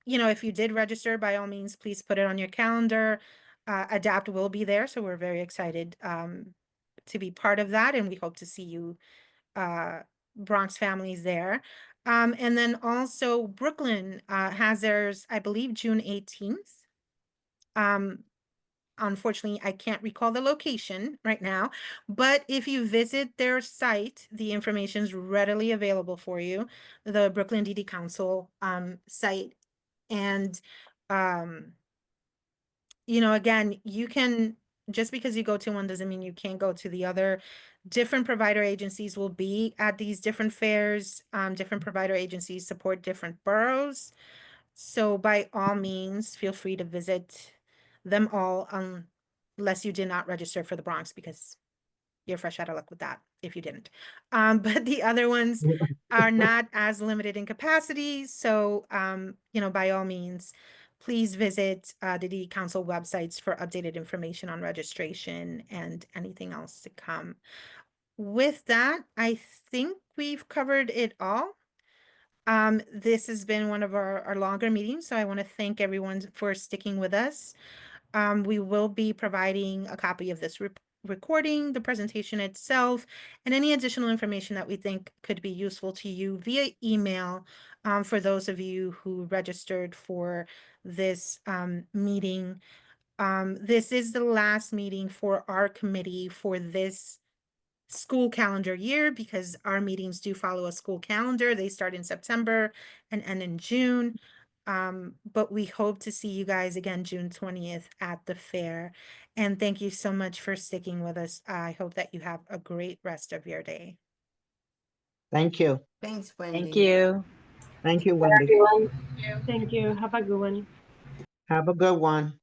you know, if you did register, by all means, please put it on your calendar. Adapt will be there, so we're very excited to be part of that, and we hope to see you Bronx families there. And then also Brooklyn has theirs, I believe, June 18th. Unfortunately, I can't recall the location right now, but if you visit their site, the information is readily available for you, the Brooklyn DD Council site. And you know, again, you can, just because you go to one doesn't mean you can't go to the other. Different provider agencies will be at these different fairs. Different provider agencies support different boroughs. So by all means, feel free to visit them all, unless you did not register for the Bronx, because you're fresh out of luck with that if you didn't. But the other ones are not as limited in capacity. So, you know, by all means, please visit the DD Council websites for updated information on registration and anything else to come. With that, I think we've covered it all. This has been one of our longer meetings, so I want to thank everyone for sticking with us. We will be providing a copy of this recording, the presentation itself, and any additional information that we think could be useful to you via email for those of you who registered for this meeting. This is the last meeting for our committee for this school calendar year because our meetings do follow a school calendar. They start in September and end in June. But we hope to see you guys again June 20th at the fair. And thank you so much for sticking with us. I hope that you have a great rest of your day. Thank you. Thanks, Wendy. Thank you. Thank you, Bye, Wendy. everyone. Thank you. Have a good one. Have a good one.